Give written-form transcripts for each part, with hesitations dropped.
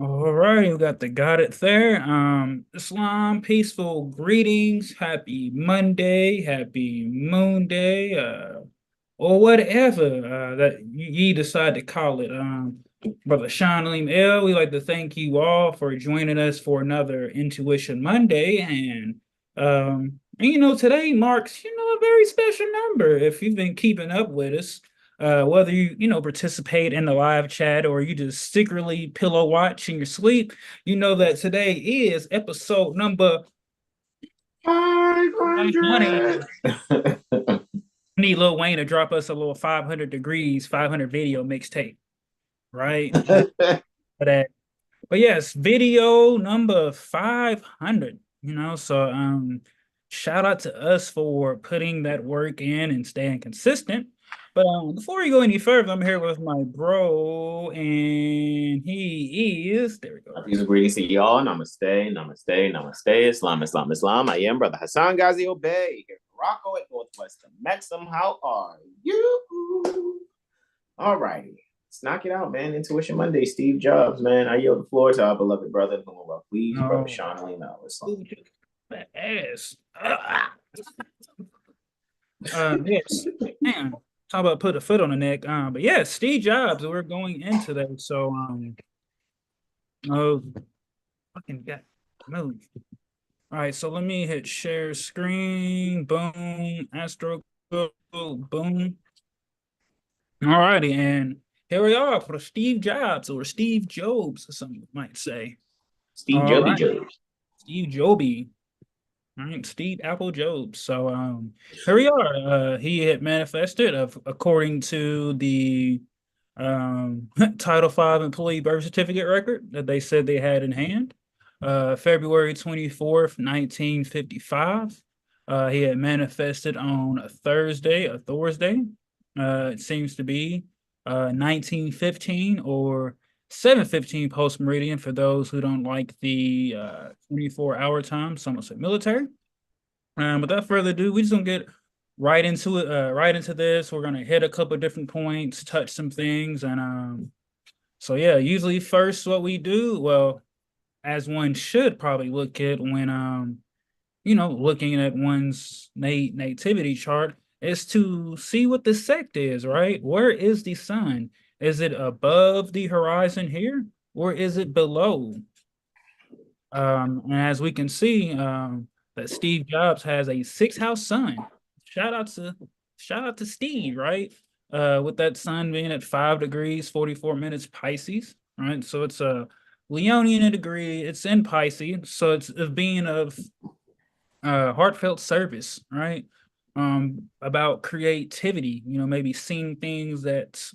All right, we got the got it there. Islam, peaceful greetings, happy Monday, happy Moon Day, or whatever that you decide to call it. Brother Sean L, we like to thank you all for joining us for another Intuition Monday, and today marks a very special number. If you've been keeping up with us, whether you participate in the live chat or you just secretly pillow watch in your sleep, you know that today is episode number 500. 500. Need Lil Wayne to drop us a little 500 degrees, 500 video mixtape, right? For that. But yes, video number 500, so shout out to us for putting that work in and staying consistent. But before we go any further, I'm here with my bro, and he is there we go. Peace and greetings to y'all. Namaste, namaste, namaste. Islam, Islam, Islam. I am Brother Hasan Ghazi Obey here in Morocco at Northwest Maxim. How are you? All righty. Let's knock it out, man. Intuition Monday, Steve Jobs, man. I yield the floor to our beloved brother, doing well, please, Brother No, Sean Lee. Now, that ass. Yes, man. Talk about put a foot on the neck. But yeah, Steve Jobs. We're going into that. So oh, fucking got move. All right, so let me hit share screen. Boom, Astro, boom. All righty, and here we are for Steve Jobs or Steve Jobs, some might say. Steve All Joby right, Jobs. Steve Joby. All right, Steve Apple Jobs. So here we are. He had manifested according to the Title V employee birth certificate record that they said they had in hand. February 24th, 1955. He had manifested on a Thursday, a Thursday. It seems to be 1915 or 7:15 post meridian for those who don't like the 24-hour time, some will say military. Without further ado, we just gonna get right into it, right into this. We're gonna hit a couple of different points, touch some things, and so yeah, usually first what we do, well, as one should probably look at when looking at one's nativity chart is to see what the sect is, right? Where is the sun? Is it above the horizon here, or is it below? And as we can see, that Steve Jobs has a six-house sun. Shout out to shout out to Steve, right? With that sun being at 5 degrees, 44 minutes Pisces, right? So it's a Leonian a degree, it's in Pisces, so it's a being of heartfelt service, right? About creativity, maybe seeing things that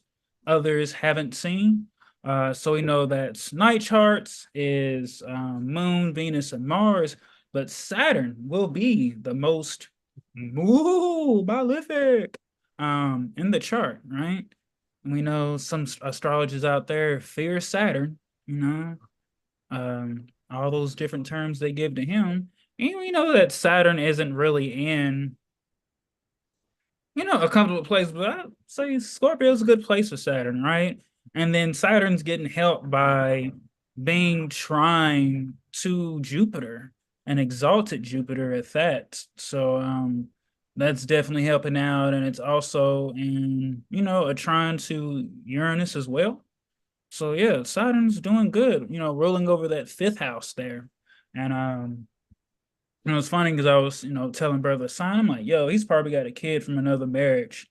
others haven't seen. So we know that night charts is Moon, Venus, and Mars, but Saturn will be the most malefic in the chart, right? And we know some astrologers out there fear Saturn, all those different terms they give to him. And we know that Saturn isn't really in, a comfortable place, but I'd say Scorpio is a good place for Saturn, right? And then Saturn's getting helped by being trine to Jupiter, an exalted Jupiter at that. So that's definitely helping out. And it's also in, a trine to Uranus as well. So yeah, Saturn's doing good, rolling over that fifth house there. And it's funny because I was, telling Brother Sign, I'm like, yo, he's probably got a kid from another marriage.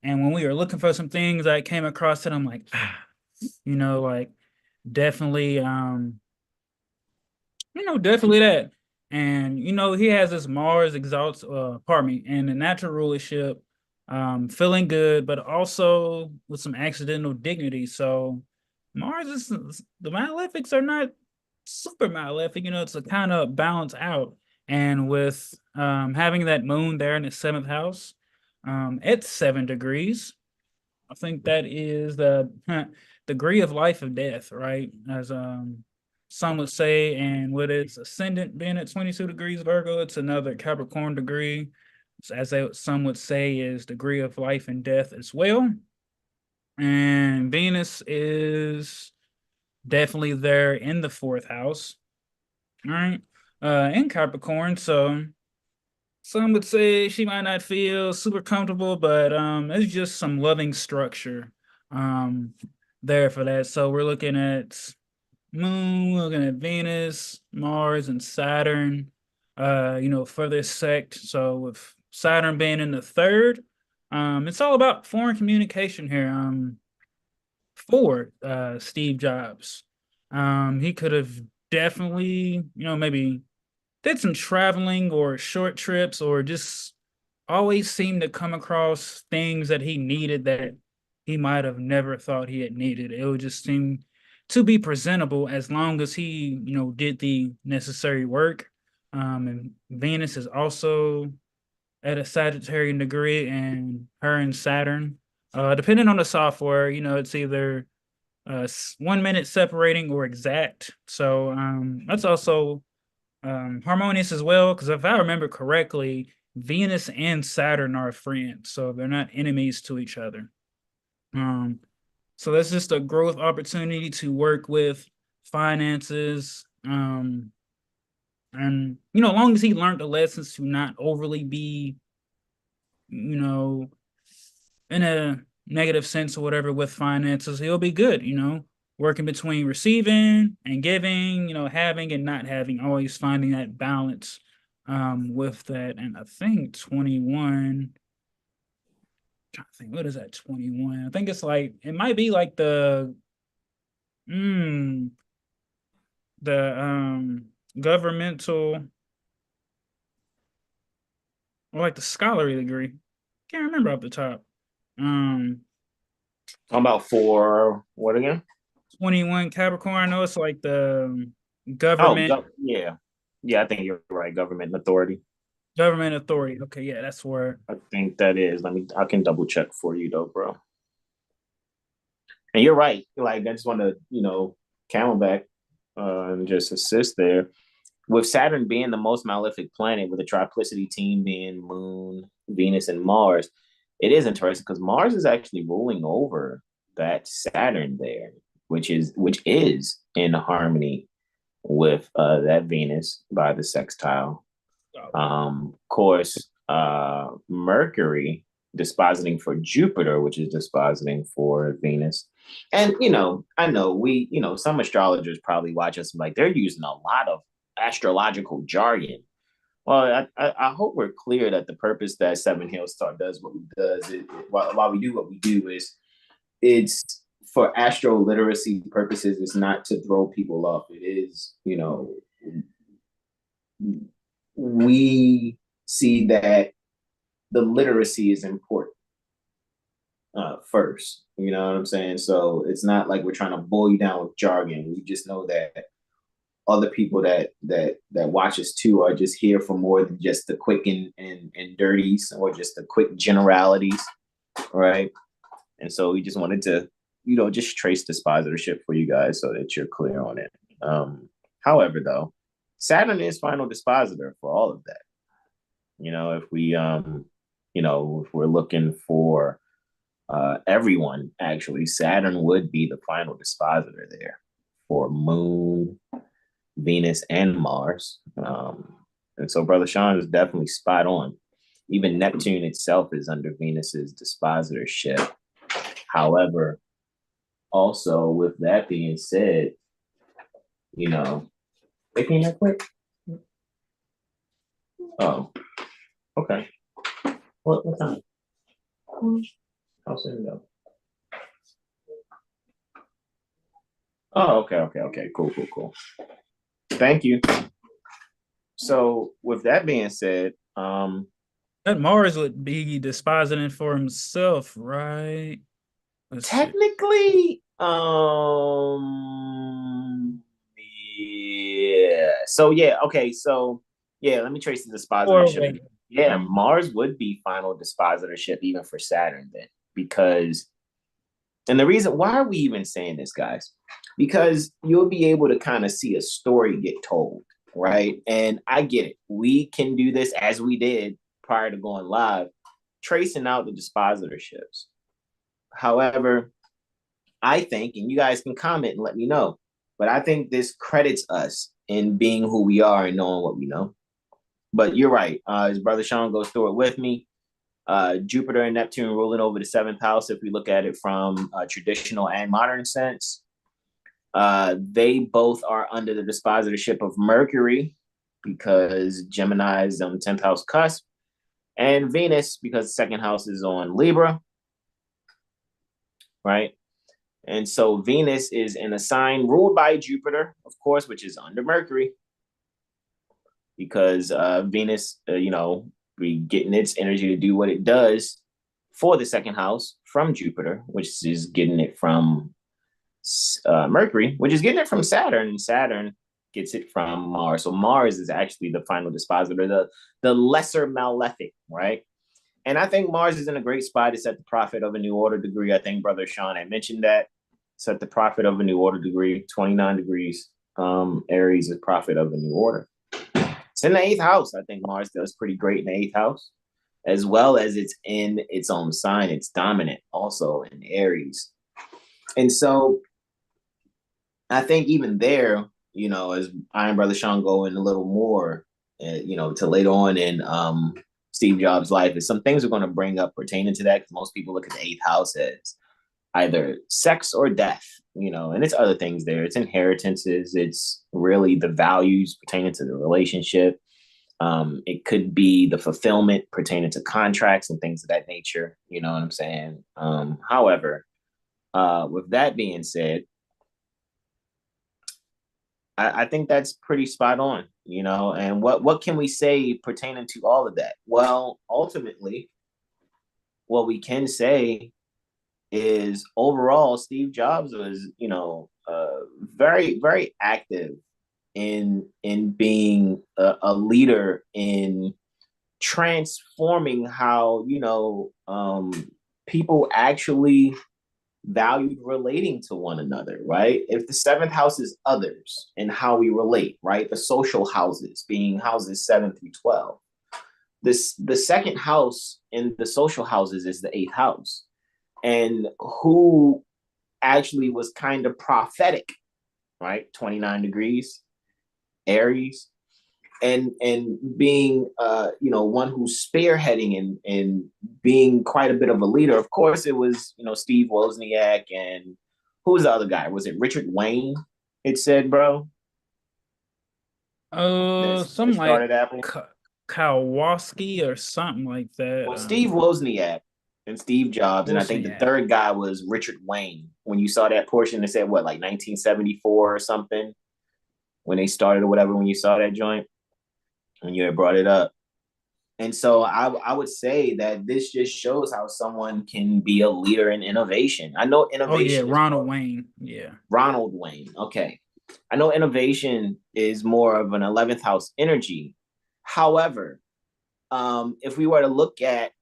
And when we were looking for some things, I came across it. I'm like, like definitely, definitely that. And he has this Mars exalts, pardon me, and the natural rulership, feeling good, but also with some accidental dignity. So Mars is the malefics are not super malefic, it's a kind of balance out. And with having that moon there in the seventh house, at 7 degrees, I think that is the degree of life or death, right? As some would say, and with its ascendant being at 22 degrees Virgo, it's another Capricorn degree. As some would say, is degree of life and death as well. And Venus is definitely there in the fourth house. All right. In Capricorn, so some would say she might not feel super comfortable, but it's just some loving structure um there for that. So we're looking at Moon, looking at Venus, Mars, and Saturn, for this sect. So with Saturn being in the third, it's all about foreign communication here. For Steve Jobs. He could have definitely, maybe did some traveling or short trips or just always seemed to come across things that he needed that he might have never thought he had needed. It would just seem to be presentable as long as he, did the necessary work. And Venus is also at a Sagittarian degree, and her and Saturn, depending on the software, it's either 1 minute separating or exact. So that's also harmonious as well, because if I remember correctly, Venus and Saturn are friends, so they're not enemies to each other. Um, so that's just a growth opportunity to work with finances. And as long as he learned the lessons to not overly be, you know, in a negative sense or whatever with finances, he'll be good, working between receiving and giving, having and not having, always finding that balance with that. And I think 21, trying to think, what is that 21? I think it's like, it might be like mm, the governmental or like the scholarly degree. Can't remember off the top. Um How about for what again? 21 Capricorn. I know it's like the Oh, government yeah. Yeah, I think you're right. Government authority. government authority. Okay, yeah, that's where. I think that is. I can double check for you though, bro. And you're right. Like, I just want to, Camelback and just assist there. With Saturn being the most malefic planet, with the triplicity team being Moon, Venus, and Mars, it is interesting because Mars is actually ruling over that Saturn there, which is in harmony with that Venus by the sextile. Of course, Mercury dispositing for Jupiter, which is dispositing for Venus. And I know some astrologers probably watch us like they're using a lot of astrological jargon. Well, I hope we're clear that the purpose that 7HealStar does what we does, while we do what we do, is it's for AstroLiteracy purposes. It's not to throw people off. It is, we see that the literacy is important first. You know what I'm saying? So it's not like we're trying to boil you down with jargon. We just know that other people that watch us too are just here for more than just the quick and dirties or just the quick generalities, right? And so we just wanted to, just trace dispositorship for you guys so that you're clear on it. However, though, Saturn is final dispositor for all of that. If we if we're looking for everyone, actually, Saturn would be the final dispositor there for Moon, Venus, and Mars. And so Brother Sean is definitely spot on. Even Neptune itself is under Venus's dispositorship. However, also with that being said, they came that quick. Oh, okay. What time? How soon though? Oh, okay. Cool. Thank you. So with that being said, That Mars would be dispositing for himself, right? technically, yeah. So yeah, okay. So yeah, let me trace the dispositorship. Yeah, Mars would be final dispositorship even for Saturn then, because, and the reason why are we even saying this, guys? Because you'll be able to kind of see a story get told, right? And I get it. We can do this as we did prior to going live, tracing out the dispositorships. However, I think, and you guys can comment and let me know, But I think this credits us in being who we are and knowing what we know. But you're right. His brother Sean goes through it with me. Jupiter and Neptune ruling over the seventh house, if we look at it from a traditional and modern sense. They both are under the dispositorship of Mercury because Gemini is on the 10th house cusp, and Venus because the second house is on Libra, right? And so Venus is in a sign ruled by Jupiter, of course, which is under Mercury, because Venus, be getting its energy to do what it does for the second house from Jupiter, which is getting it from Mercury, which is getting it from Saturn, and Saturn gets it from Mars. So Mars is actually the final dispositor, the lesser malefic, right? And I think Mars is in a great spot to set the prophet of a new order degree. I think Brother Sean had mentioned that. Set the prophet of a new order degree, 29 degrees. Aries is prophet of a new order. It's in the 8th house. I think Mars does pretty great in the 8th house, as well as it's in its own sign. It's dominant also in Aries. And so I think even there, as I and Brother Sean go in a little more, to later on in Steve Jobs' life, is some things we're going to bring up pertaining to that, because most people look at the 8th house as either sex or death, and it's other things there. It's inheritances. It's really the values pertaining to the relationship. It could be the fulfillment pertaining to contracts and things of that nature. You know what I'm saying? However, with that being said, I think that's pretty spot on, and what can we say pertaining to all of that? Well, ultimately, what we can say is overall, Steve Jobs was, very, very active in being a leader in transforming how, people actually valued relating to one another, right? If the 7th house is others and how we relate, right? The social houses being houses 7 through 12. The second house in the social houses is the 8th house. And who actually was kind of prophetic, right? 29 degrees, Aries, and being one who's spearheading and being quite a bit of a leader. Of course, it was Steve Wozniak, and who was the other guy? Was it Richard Wayne? It said, bro. Something like started Apple. Kowalski or something like that. Well, Steve Wozniak and Steve Jobs, and I think the third guy was Richard Wayne. When you saw that portion, it said what, like 1974 or something, when they started or whatever. When you saw that joint, when you had brought it up, and so I would say that this just shows how someone can be a leader in innovation. I know innovation. Oh yeah, Ronald Wayne. Yeah, Ronald Wayne. Okay, I know innovation is more of an 11th house energy. However, if we were to look at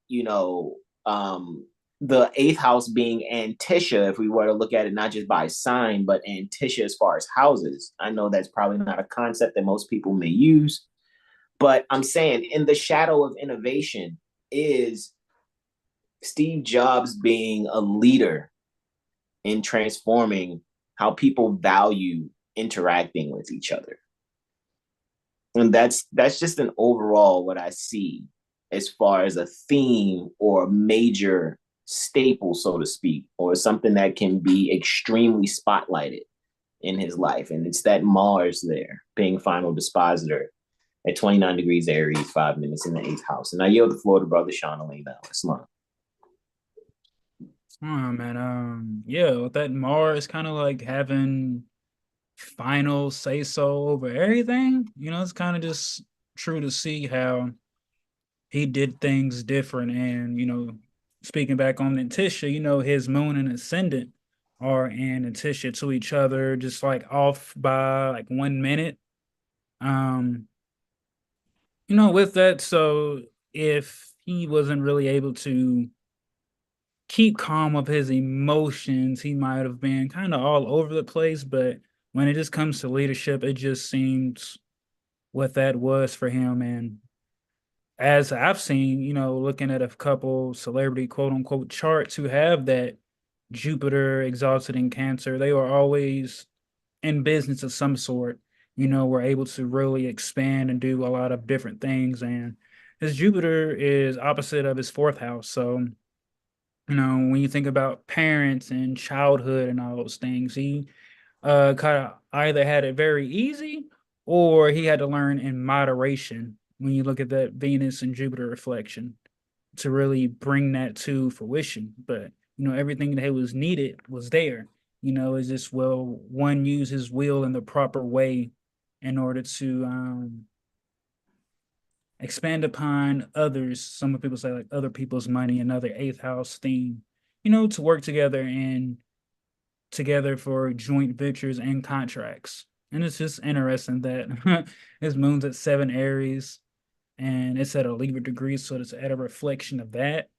the 8th house being Antisha, if we were to look at it not just by sign, but Antisha as far as houses, I know that's probably not a concept that most people may use, but I'm saying in the shadow of innovation is Steve Jobs being a leader in transforming how people value interacting with each other. And that's just an overall what I see as far as a theme or a major staple, so to speak, or something that can be extremely spotlighted in his life. And it's that Mars there being final dispositor at 29 degrees Aries, 5 minutes in the 8th house. And I yield the floor to Brother Sean to lay down. Islam. Oh man, yeah, with that Mars kind of like having final say so over everything. It's kind of just true to see how he did things different. And speaking back on Natisha, his moon and ascendant are in Natisha to each other, just like off by like 1 minute. With that, so if he wasn't really able to keep calm of his emotions, he might have been kind of all over the place. But when it just comes to leadership, it just seems what that was for him. And as I've seen, looking at a couple celebrity quote unquote charts who have that Jupiter exalted in Cancer, they were always in business of some sort, were able to really expand and do a lot of different things. And his Jupiter is opposite of his fourth house. So, when you think about parents and childhood and all those things, he kind of either had it very easy or he had to learn in moderation when you look at that Venus and Jupiter reflection to really bring that to fruition. But, everything that was needed was there. Is just, well, one use his will in the proper way in order to expand upon others. Some people say like other people's money, another eighth house theme, to work together for joint ventures and contracts. And it's just interesting that his moon's at 7 Aries and it's at a Libra degree, so it's at a reflection of that.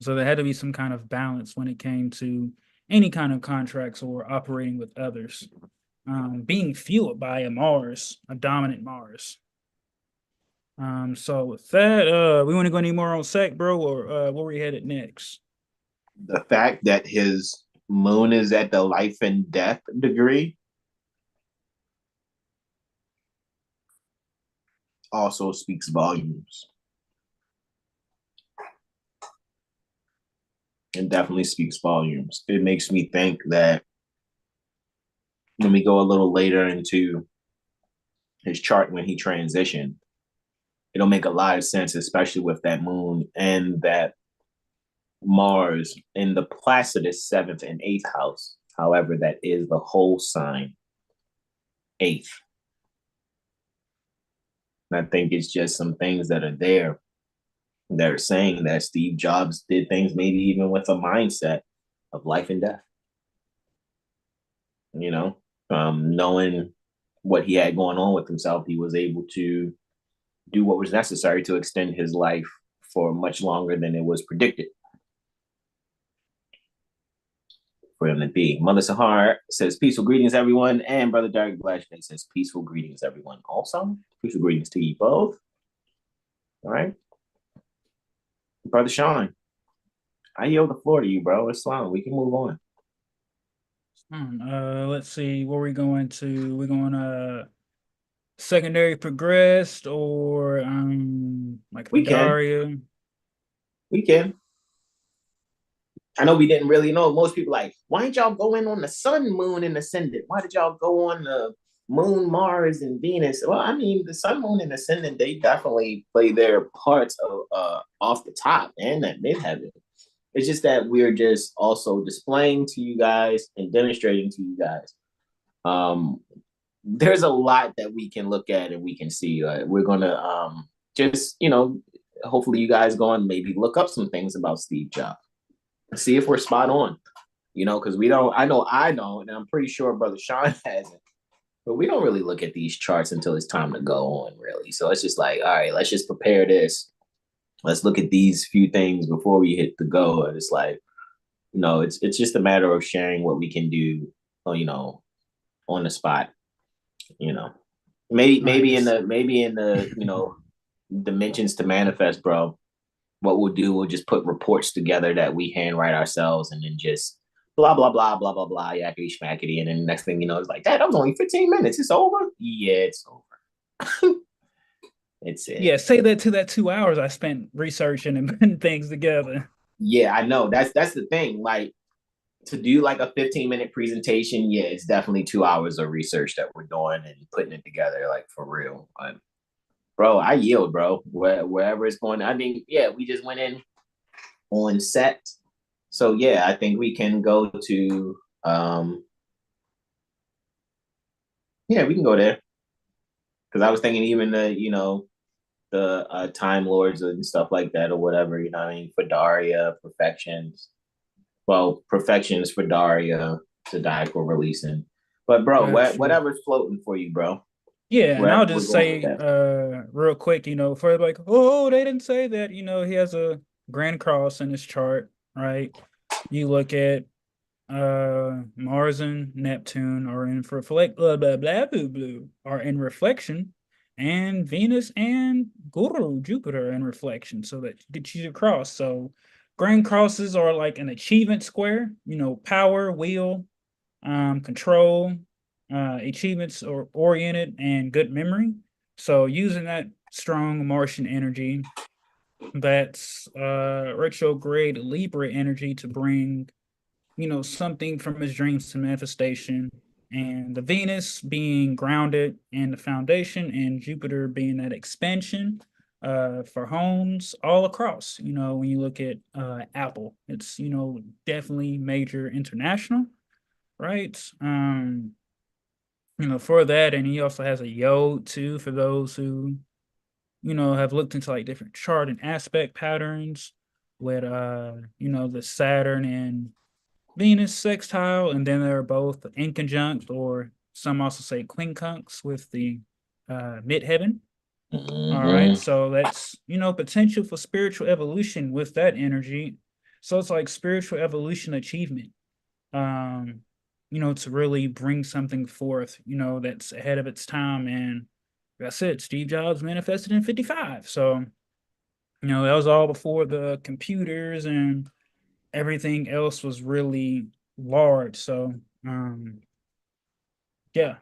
So there had to be some kind of balance when it came to any kind of contracts or operating with others. Being fueled by a Mars, a dominant Mars. So with that, we want to go any more on SEC, bro, or where we headed next? The fact that his moon is at the life and death degree also speaks volumes. It definitely speaks volumes. It makes me think that when we go a little later into his chart when he transitioned, it'll make a lot of sense, especially with that moon and that Mars in the Placidus 7th and 8th house. However, that is the whole sign, 8th. And I think it's just some things that are there that are saying that Steve Jobs did things maybe even with a mindset of life and death. Knowing what he had going on with himself, he was able to do what was necessary to extend his life for much longer than it was predicted for him to be. Mother Sahar says, peaceful greetings, everyone. And Brother Derek Blashley says, peaceful greetings, everyone. Also, peaceful greetings to you both. All right. Brother Sean, I yield the floor to you, bro. It's fine. We can move on. Let's see, where we going to? We're going secondary progressed or like we Daria? We can. I know we didn't really know. Most people like, why didn't y'all go in on the sun, moon, and ascendant? Why did y'all go on the moon, Mars, and Venus? Well, I mean, the sun, moon, and ascendant, they definitely play their parts of, off the top and at midheaven. It's just that we're just also displaying to you guys and demonstrating to you guys. There's a lot that we can look at and we can see. We're gonna just, hopefully you guys go and maybe look up some things about Steve Jobs. See if we're spot on, because we don't. I know I don't, and I'm pretty sure Brother Sean hasn't. But we don't really look at these charts until it's time to go on, really. So it's just like, all right, let's just prepare this. Let's look at these few things before we hit the go. And it's like, it's just a matter of sharing what we can do, on the spot. Maybe in the dimensions to manifest, bro. What we'll do, we'll just put reports together that we handwrite ourselves and then just blah, blah, blah, blah, blah, blah, yakety schmackety. And then the next thing you know, it's like, that was only 15 minutes. It's over. Yeah, it's over. It's it. Yeah, say that to that 2 hours I spent researching and putting things together. Yeah, I know. That's the thing. Like, to do like a 15-minute presentation, yeah, it's definitely 2 hours of research that we're doing and putting it together, like for real. Bro, I yield, bro. Wherever it's going. I mean, yeah, we just went in on set. So yeah, I think we can go to we can go there. Because I was thinking even the Time Lords and stuff like that or whatever, for Daria, Perfections. Well, Perfections for Daria, Zodiacal releasing. But bro, whatever's floating for you, bro. Yeah, and I'll just say real quick, for like, oh, they didn't say that, he has a Grand Cross in his chart, right? You look at Mars and Neptune are in are in reflection, and Venus and Guru Jupiter are in reflection, so that you get you cross. So Grand Crosses are like an achievement square, power, will, control, achievements or oriented and good memory. So using that strong Martian energy, that's retrograde Libra energy to bring, something from his dreams to manifestation. And the Venus being grounded in the foundation, and Jupiter being that expansion for homes all across. When you look at Apple, it's, definitely major international, right? For that, and he also has a Yod too for those who, have looked into like different chart and aspect patterns with the Saturn and Venus sextile, and then they're both in conjunct, or some also say quincunx with the midheaven. All right, so that's potential for spiritual evolution with that energy. So it's like spiritual evolution achievement. Um, to really bring something forth, that's ahead of its time. And like I said, Steve Jobs manifested in 55. So, that was all before the computers and everything else was really large. So, yeah.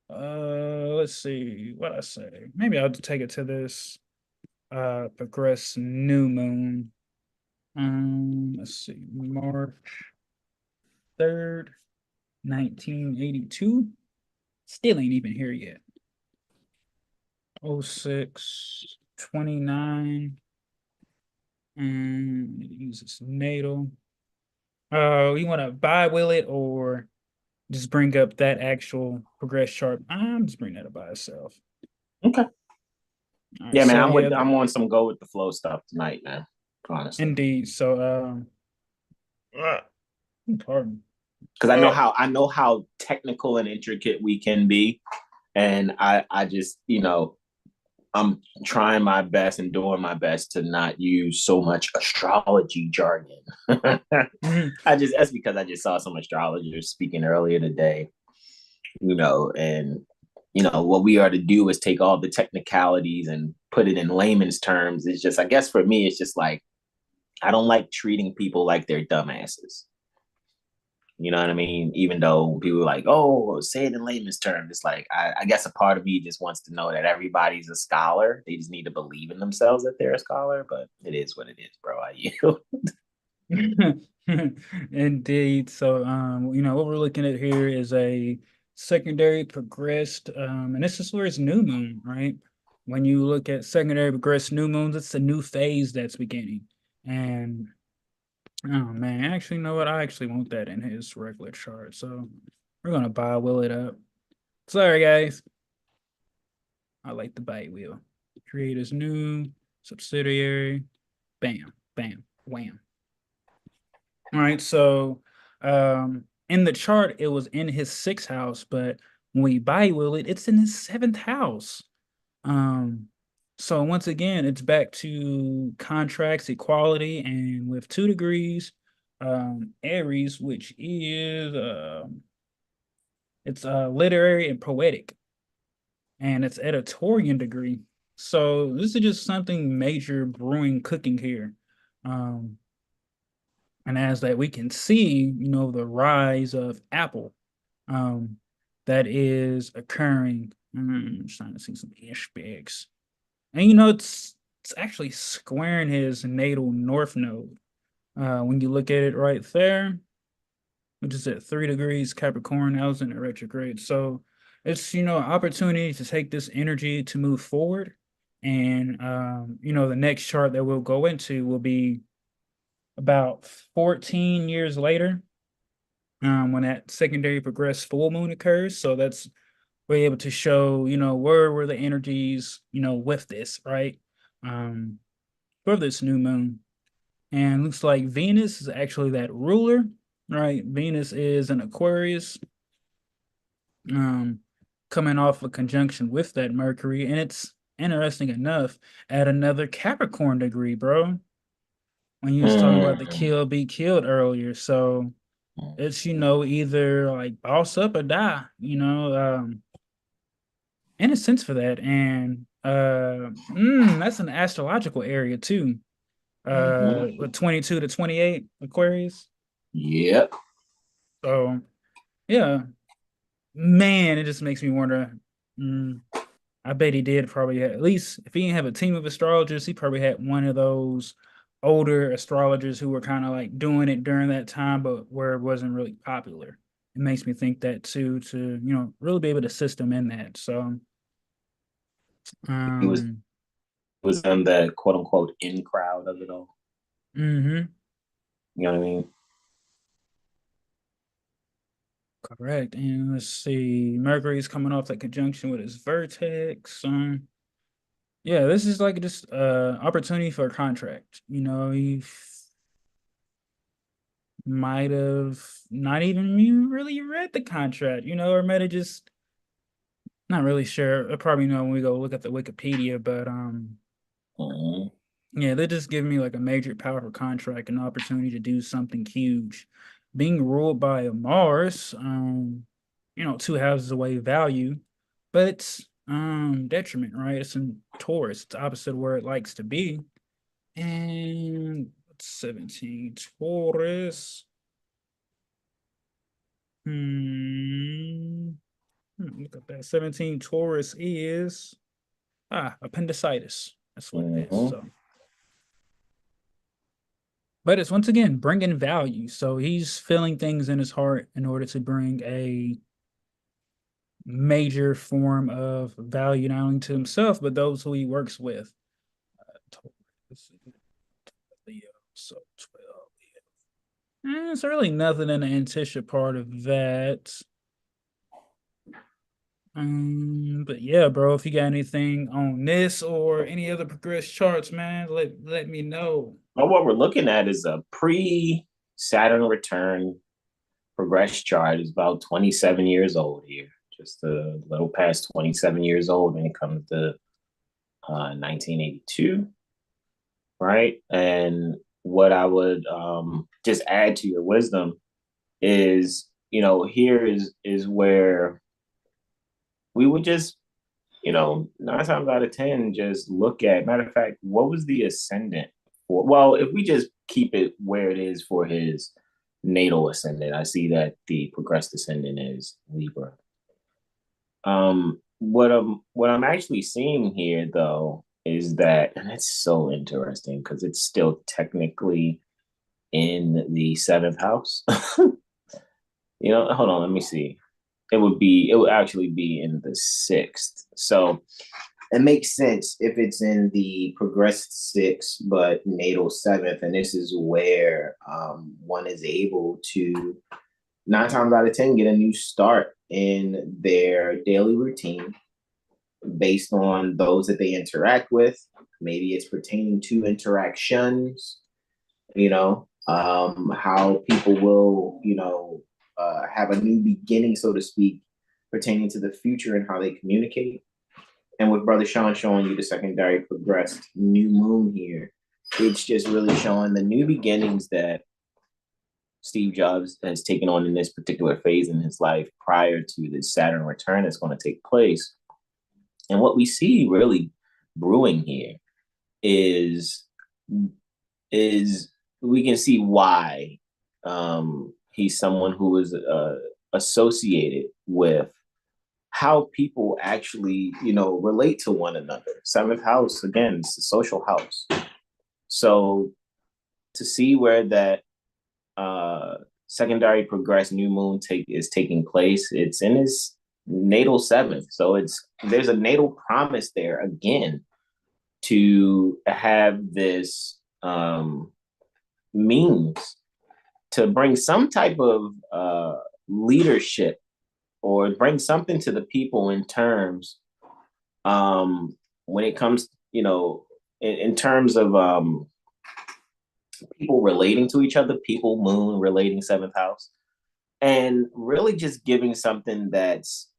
Let's see what I say. Maybe I'll take it to this progress new moon. Let's see, March 3rd, 1982. Still ain't even here yet. 06/29. And use this natal. You want to buy will it or just bring up that actual progress chart? I'm just bring that up by itself. Okay. Right, yeah, man. so I'm on some go with the flow stuff tonight, man. Honestly, indeed. So, pardon. because I know how technical and intricate we can be, and I just I'm trying my best and doing my best to not use so much astrology jargon. That's because I just saw some astrologers speaking earlier today, and what we are to do is take all the technicalities and put it in layman's terms. It's just, I guess for me, it's just like I don't like treating people like they're dumbasses. You know what I mean? Even though people are like, oh, say it in layman's terms. It's like, I guess a part of me just wants to know that everybody's a scholar. They just need to believe in themselves that they're a scholar, but it is what it is, bro. Indeed. So, what we're looking at here is a secondary progressed, and this is where it's new moon, right? When you look at secondary progressed new moons, it's a new phase that's beginning. And oh man, actually, you know what? I actually want that in his regular chart. So we're gonna buy will it up. Sorry, guys. I like the buy wheel. Create as new subsidiary. Bam, bam, wham. All right. So in the chart, it was in his sixth house, but when we buy will it, it's in his seventh house. Um, so once again, it's back to contracts, equality, and with 2 degrees, Aries, which is it's literary and poetic, and it's editorial degree. So this is just something major brewing cooking here. Um, and as that we can see, the rise of Apple um, that is occurring. I'm trying to see some aspects. And it's actually squaring his natal north node. When you look at it right there, which is at 3 degrees Capricorn, that was in a retrograde. So it's an opportunity to take this energy to move forward. And the next chart that we'll go into will be about 14 years later, when that secondary progressed full moon occurs. So that's we're able to show, where were the energies, with this, right? For this new moon. And looks like Venus is actually that ruler, right? Venus is an Aquarius, coming off a conjunction with that Mercury. And it's interesting enough at another Capricorn degree, bro. When you was talking about the kill, be killed earlier. So it's, either like boss up or die, in a sense for that. And that's an astrological area too. With 22 to 28 Aquarius. Yep. So yeah. man, it just makes me wonder. Mm, I bet he did probably at least if he didn't have a team of astrologers, he probably had one of those older astrologers who were kind of like doing it during that time, but where it wasn't really popular. It makes me think that too, to really be able to assist him in that. So, He was um, was in the quote unquote in crowd of it all. mm-hmm. You know what I mean? Correct. And let's see, Mercury's coming off that conjunction with his vertex. Yeah, this is like just opportunity for a contract. He might have not even really read the contract, or might have just not really sure. I probably know when we go look at the Wikipedia, but Mm-hmm. yeah, they're just giving me like a major powerful contract, an opportunity to do something huge. Being ruled by a Mars, two houses away value, but it's detriment, right? It's in Taurus, it's opposite where it likes to be. And 17 Taurus. Hmm. Look at that. 17 Taurus is appendicitis. That's what it is. Mm-hmm. So, but it's once again bringing value. So he's feeling things in his heart in order to bring a major form of value not only to himself but those who he works with. Taurus, Leo, so 12. It's really nothing in the Antisha part of that. But yeah, bro, if you got anything on this or any other progress charts, man, let me know. Well, what we're looking at is a pre-Saturn return progress chart. Is about 27 years old here, just a little past 27 years old when it comes to 1982, right? And what I would just add to your wisdom is, here is where we would just, 9 times out of 10, just look at. Matter of fact, what was the ascendant for? Well, if we just keep it where it is for his natal ascendant, I see that the progressed ascendant is Libra. What I'm actually seeing here though is that, and it's so interesting because it's still technically in the seventh house. Hold on, let me see. It would actually be in the sixth. So it makes sense if it's in the progressed sixth, but natal seventh, and this is where one is able to 9 times out of 10 get a new start in their daily routine based on those that they interact with. Maybe it's pertaining to interactions, how people will, have a new beginning, so to speak, pertaining to the future and how they communicate. And with Brother Sean showing you the secondary progressed new moon here, it's just really showing the new beginnings that Steve Jobs has taken on in this particular phase in his life prior to the Saturn return that's going to take place. And what we see really brewing here is we can see why he's someone who is associated with how people actually, relate to one another. Seventh house, again, it's the social house. So to see where that secondary progressed new moon is taking place, it's in his natal seventh. So there's a natal promise there again to have this means to bring some type of leadership or bring something to the people in terms when it comes, in terms of people relating to each other, people, moon relating seventh house, and really just giving something that's,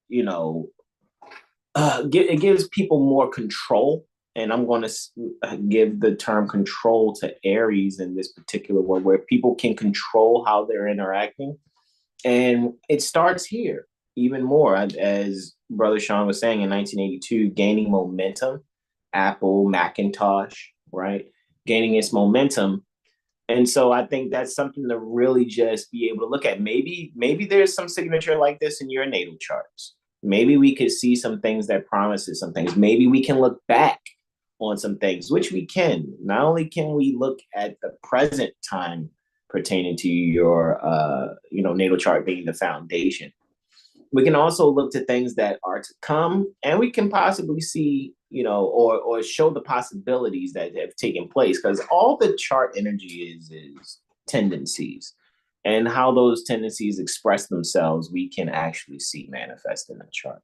it gives people more control. And I'm going to give the term control to Aries in this particular one, where people can control how they're interacting. And it starts here even more, as Brother Sean was saying, in 1982, gaining momentum, Apple, Macintosh, right? Gaining its momentum. And so I think that's something to really just be able to look at. Maybe there's some signature like this in your natal charts. Maybe we could see some things that promises some things. Maybe we can look back on some things, which we can. Not only can we look at the present time pertaining to your natal chart being the foundation, we can also look to things that are to come, and we can possibly see, or show the possibilities that have taken place, because all the chart energy is tendencies, and how those tendencies express themselves we can actually see manifest in the chart.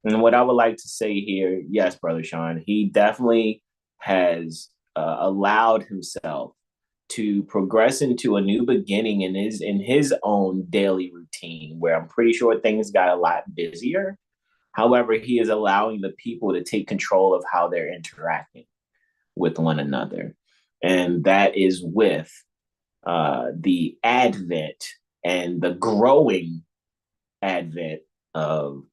And what I would like to say here, yes, Brother Sean, he definitely has allowed himself to progress into a new beginning in his own daily routine, where I'm pretty sure things got a lot busier. However, he is allowing the people to take control of how they're interacting with one another. And that is with the advent and the growing advent of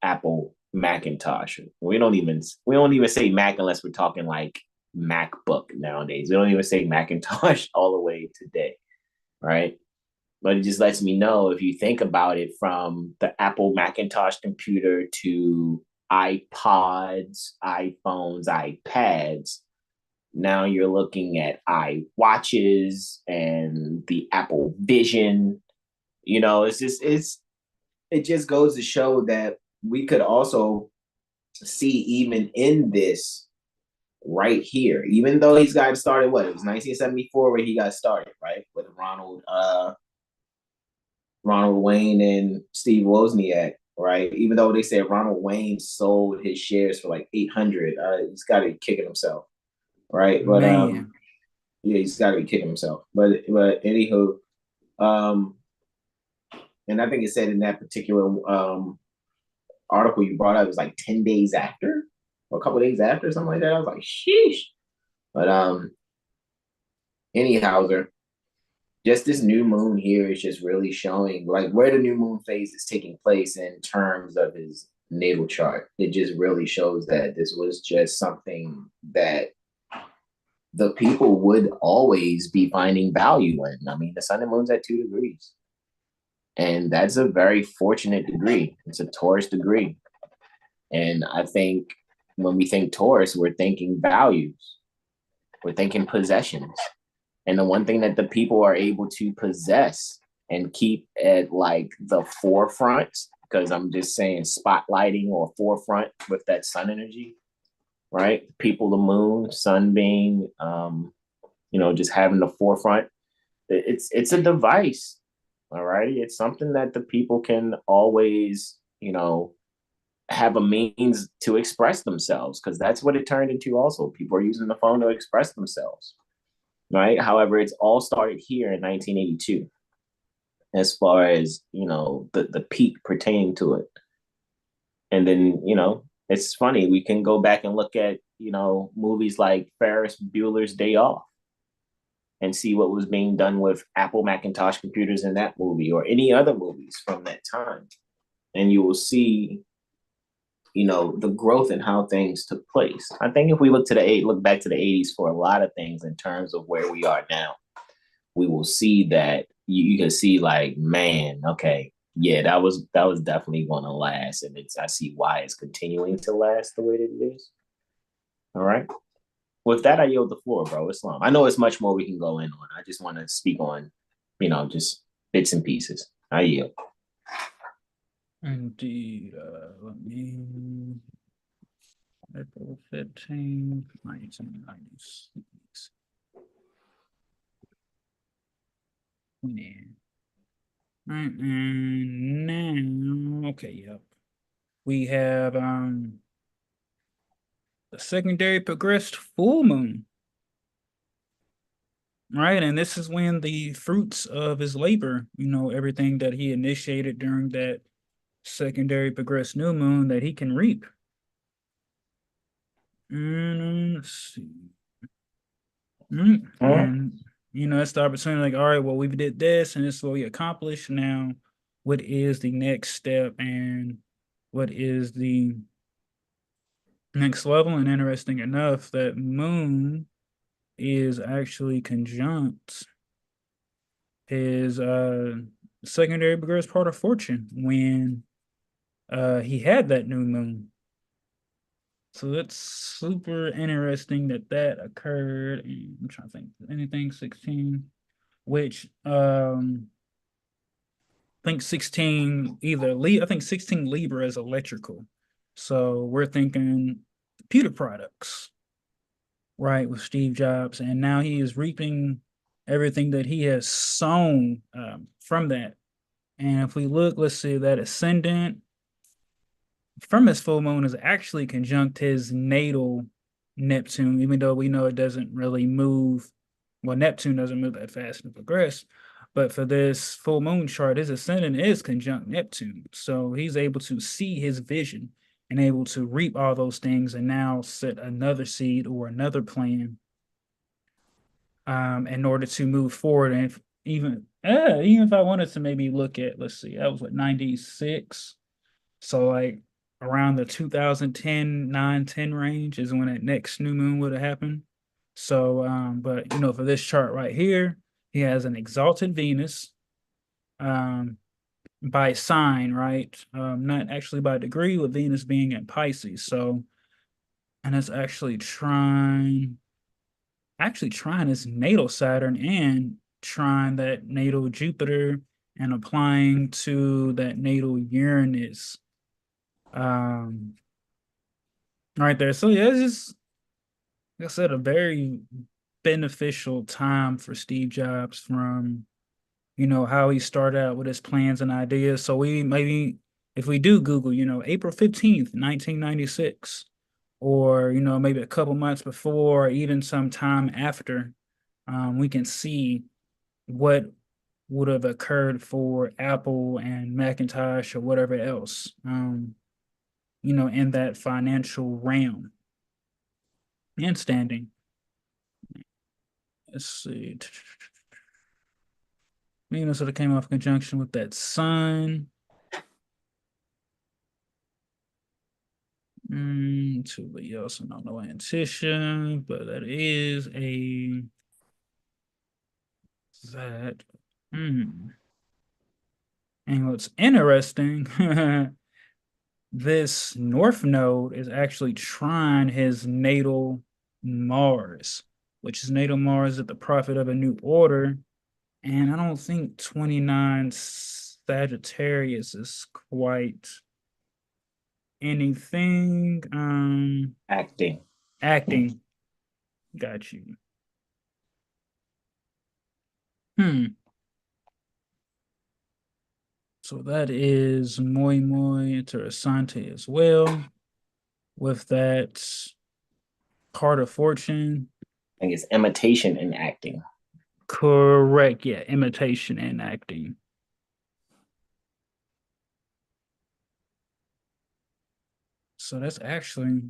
Apple Macintosh. We don't even say Mac unless we're talking like MacBook nowadays. We don't even say Macintosh all the way today, right? But it just lets me know, if you think about it, from the Apple Macintosh computer to iPods, iPhones, iPads, now you're looking at iWatches and the Apple Vision. It just goes to show that we could also see, even in this right here, even though he's got started, it was 1974 where he got started, right? With Ronald Wayne and Steve Wozniak, right? Even though they said Ronald Wayne sold his shares for like 800, he's got to be kicking himself, right? But yeah, he's got to be kicking himself. But anywho, and I think it said in that particular article you brought up, it was like 10 days after, or a couple days after, something like that. I was like, sheesh. But anyhow, just this new moon here is just really showing like where the new moon phase is taking place in terms of his natal chart. It just really shows that this was just something that the people would always be finding value in. I mean, the sun and moon's at 2 degrees. And that's a very fortunate degree. It's a Taurus degree. And I think when we think Taurus, we're thinking values. We're thinking possessions. And the one thing that the people are able to possess and keep at like the forefront, because I'm just saying spotlighting or forefront with that sun energy, right? People, the moon, sun being, just having the forefront. It's a device, all right? It's something that the people can always, have a means to express themselves, because that's what it turned into also. People are using the phone to express themselves, right? However, it's all started here in 1982, as far as, the peak pertaining to it. And then, it's funny, we can go back and look at, movies like Ferris Bueller's Day Off and see what was being done with Apple Macintosh computers in that movie, or any other movies from that time. And you will see, the growth and how things took place. I think if we look back to the 80s for a lot of things in terms of where we are now, we will see that you can see like, man, okay, yeah, that was definitely going to last, and I see why it's continuing to last the way that it is. All right. With that, I yield the floor, bro. Islam. I know it's much more we can go in on. I just want to speak on, just bits and pieces. I yield. Indeed. Let me. April 15th, 1996. Right, and now, okay, yep. We have the secondary progressed full moon. Right, and this is when the fruits of his labor, everything that he initiated during that secondary progressed new moon, that he can reap. And let's see. And that's the opportunity, like, all right, well, we did this and this is what we accomplished. Now, what is the next step, and what is the next level? And interesting enough, that moon is actually conjunct his secondary progressed part of fortune when he had that new moon. So it's super interesting that occurred. And I'm trying to think anything 16, which I think 16 I think 16 Libra is electrical. So we're thinking computer products, right, with Steve Jobs. And now he is reaping everything that he has sown from that. And if we look, let's see, that ascendant from his full moon is actually conjunct his natal Neptune, even though we know it doesn't really move. Well, Neptune doesn't move that fast and progress. But for this full moon chart, his ascendant is conjunct Neptune. So he's able to see his vision and able to reap all those things and now set another seed or another plan in order to move forward. And even if I wanted to maybe look at, let's see, that was what, 96. So like around the 2010, 9, 10 range is when that next new moon would have happened. So, but for this chart right here, he has an exalted Venus by sign, right? Not actually by degree, with Venus being in Pisces. So, and it's actually trying his natal Saturn and trying that natal Jupiter and applying to that natal Uranus. Right there. So yeah, it's just like I said, a very beneficial time for Steve Jobs from how he started out with his plans and ideas. So we maybe if we do Google, April 15th, 1996, or maybe a couple months before, or even some time after, we can see what would have occurred for Apple and Macintosh or whatever else, in that financial realm and standing. Let's see. Venus sort of came off conjunction with that sun. To Leo, so no Antitia, but that is a that. And what's interesting, this North Node is actually trine his natal Mars, which is natal Mars at the prophet of a new order. And I don't think 29 Sagittarius is quite anything. Acting. Got you. So that is muy interesante as well. With that card of fortune. I think it's imitation and acting. Correct. Yeah, imitation and acting. So that's actually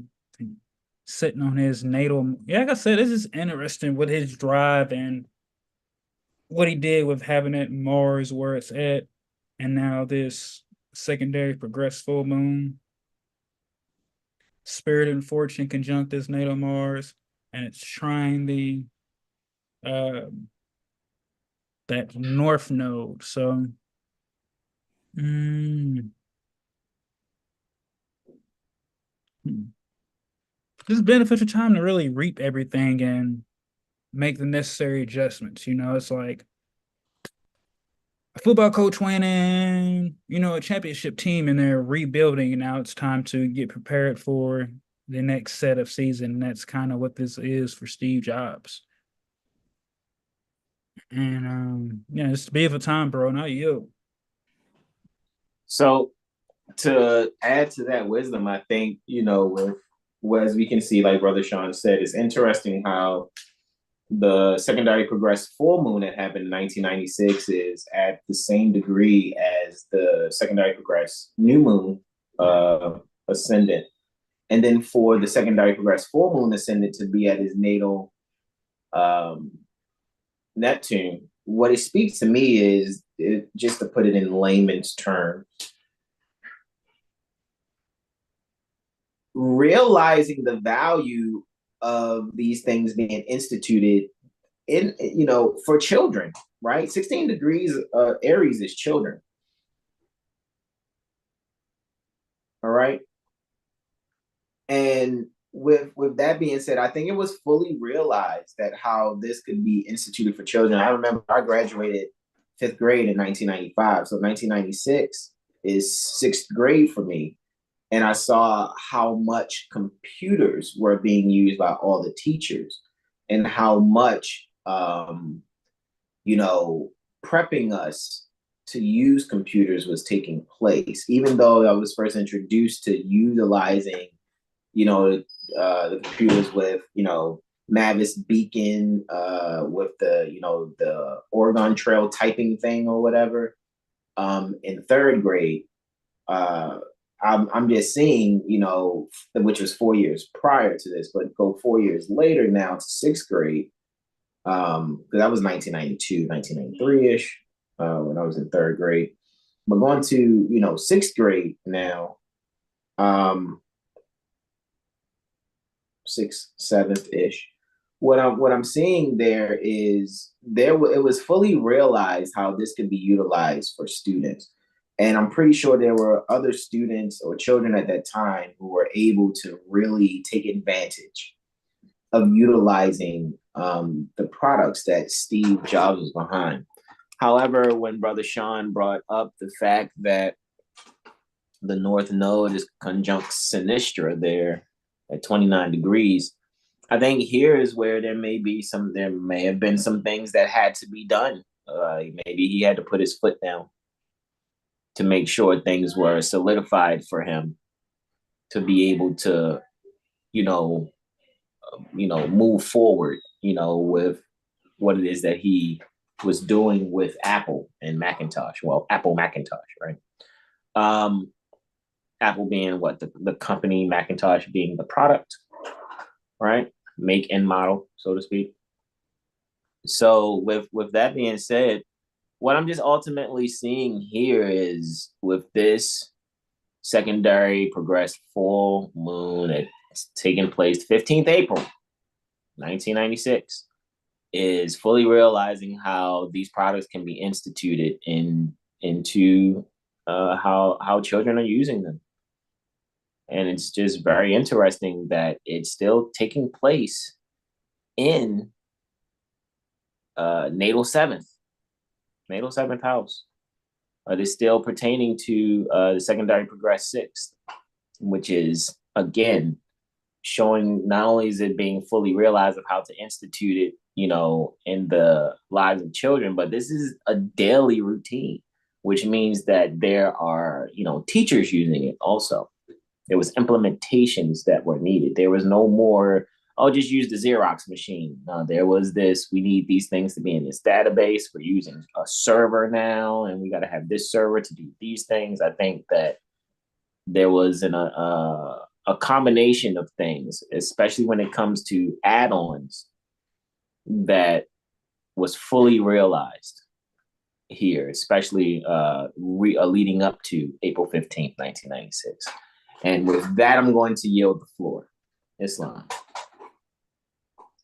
sitting on his natal. Yeah, like I said, this is interesting with his drive and what he did with having it Mars where it's at, and now this secondary progressed full moon. Spirit and fortune conjunct this natal Mars, and it's trying that north node. So this is beneficial time to really reap everything and make the necessary adjustments. It's like a football coach winning, a championship team, and they're rebuilding. And now it's time to get prepared for the next set of season. And that's kind of what this is for Steve Jobs. And it's a beautiful time, bro. Not you. So to add to that wisdom, I think, as we can see, like Brother Sean said, it's interesting how the secondary progressed full moon that happened in 1996 is at the same degree as the secondary progressed new moon ascendant. And then for the secondary progressed full moon ascendant to be at his natal Neptune, what it speaks to me is, just to put it in layman's terms, realizing the value of these things being instituted for children, right? 16 degrees Aries is children. All right. And with that being said, I think it was fully realized that how this could be instituted for children. I remember I graduated 5th grade in 1995. So 1996 is 6th grade for me. And I saw how much computers were being used by all the teachers and how much, prepping us to use computers was taking place. Even though I was first introduced to utilizing, the computers with, Mavis Beacon, with the Oregon Trail typing thing or whatever. In 3rd grade, I'm just seeing, which was 4 years prior to this, but go 4 years later now to 6th grade, because that was 1992, 1993-ish, when I was in 3rd grade. But going to, 6th grade now, 6th, 7th-ish. What I'm seeing there is it was fully realized how this could be utilized for students. And I'm pretty sure there were other students or children at that time who were able to really take advantage of utilizing the products that Steve Jobs was behind. However, when Brother Sean brought up the fact that the North Node is conjunct Synastry there at 29 degrees, I think here is where there may have been some things that had to be done. Maybe he had to put his foot down to make sure things were solidified for him to be able to, move forward, with what it is that he was doing with Apple and Macintosh. Well, Apple Macintosh, right? Apple being what the company, Macintosh being the product, right? Make and model, so to speak. So with that being said, what I'm just ultimately seeing here is with this secondary progressed full moon that's taking place 15th April, 1996, is fully realizing how these products can be instituted into how children are using them. And it's just very interesting that it's still taking place in natal 7th house. It is still pertaining to the secondary progressed 6th, which is, again, showing not only is it being fully realized of how to institute it, in the lives of children, but this is a daily routine, which means that there are, teachers using it also. There was implementations that were needed. There was no more, just use the Xerox machine. No, there was this, we need these things to be in this database. We're using a server now, and we got to have this server to do these things. I think that there was a combination of things, especially when it comes to add-ons, that was fully realized here, especially leading up to April 15th, 1996. And with that, I'm going to yield the floor. Islam.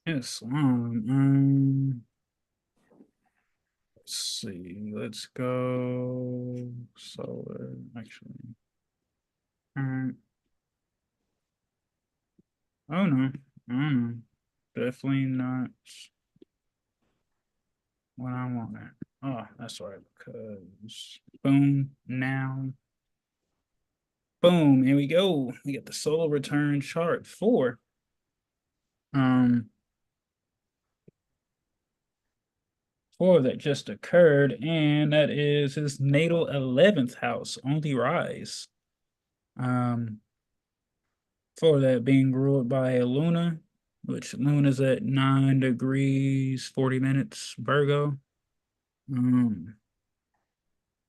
Let's see. Let's go. Solar, actually. Oh no. Definitely not what I want. Oh, that's right. Because boom, now. Boom, here we go. We get the solar return chart for that just occurred, and that is his natal 11th house on the rise. For that being ruled by a Luna, which Luna's at 9 degrees 40 minutes Virgo. Trying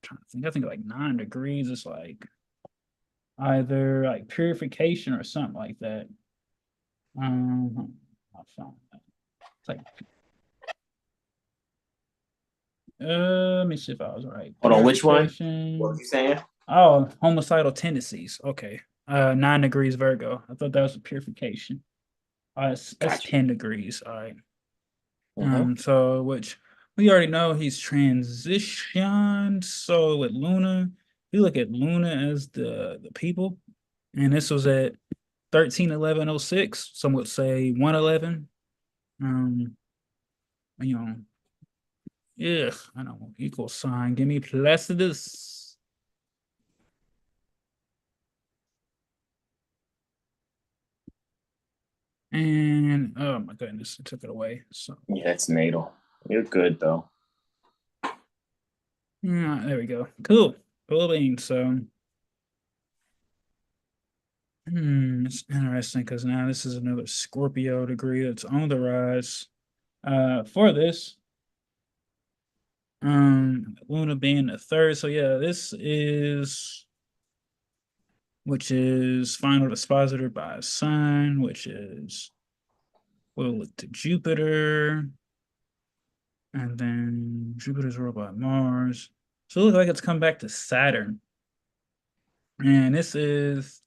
to think, I think like 9 degrees is like either like purification or something like that. I found that. It's like, let me see if I was right. Hold on, which one? What was you saying? Oh, homicidal tendencies. Okay. 9 degrees Virgo. I thought that was a purification. It's 10 degrees. All right. So which we already know he's transitioned. So with Luna, you look at Luna as the people, and this was at 13/11/06. Some would say 111. Um, you know, yeah, I know equal sign. Give me Placidus. And oh my goodness, I took it away. So Yeah, it's natal. You're good though. yeah, there we go. Cool. Cool beans. So it's interesting because now this is another Scorpio degree that's on the rise. For this, Luna being the third. So yeah, this is which is final dispositor by Sun, which is we'll look to Jupiter, and then Jupiter's ruled by Mars. So it looks like it's come back to Saturn. And this is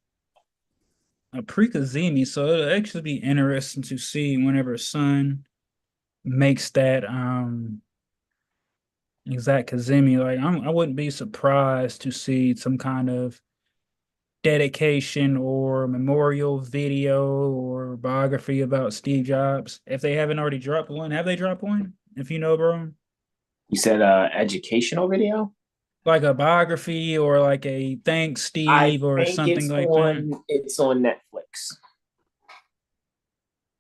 a pre-Kazemi, so it'll actually be interesting to see whenever Sun makes that exact Kazemi. Like I wouldn't be surprised to see some kind of dedication or memorial video or biography about Steve Jobs. If they haven't already dropped one, have they dropped one? If you know, bro. You said educational video? Like a biography or like a thanks I Steve or think something like that. it's on Netflix.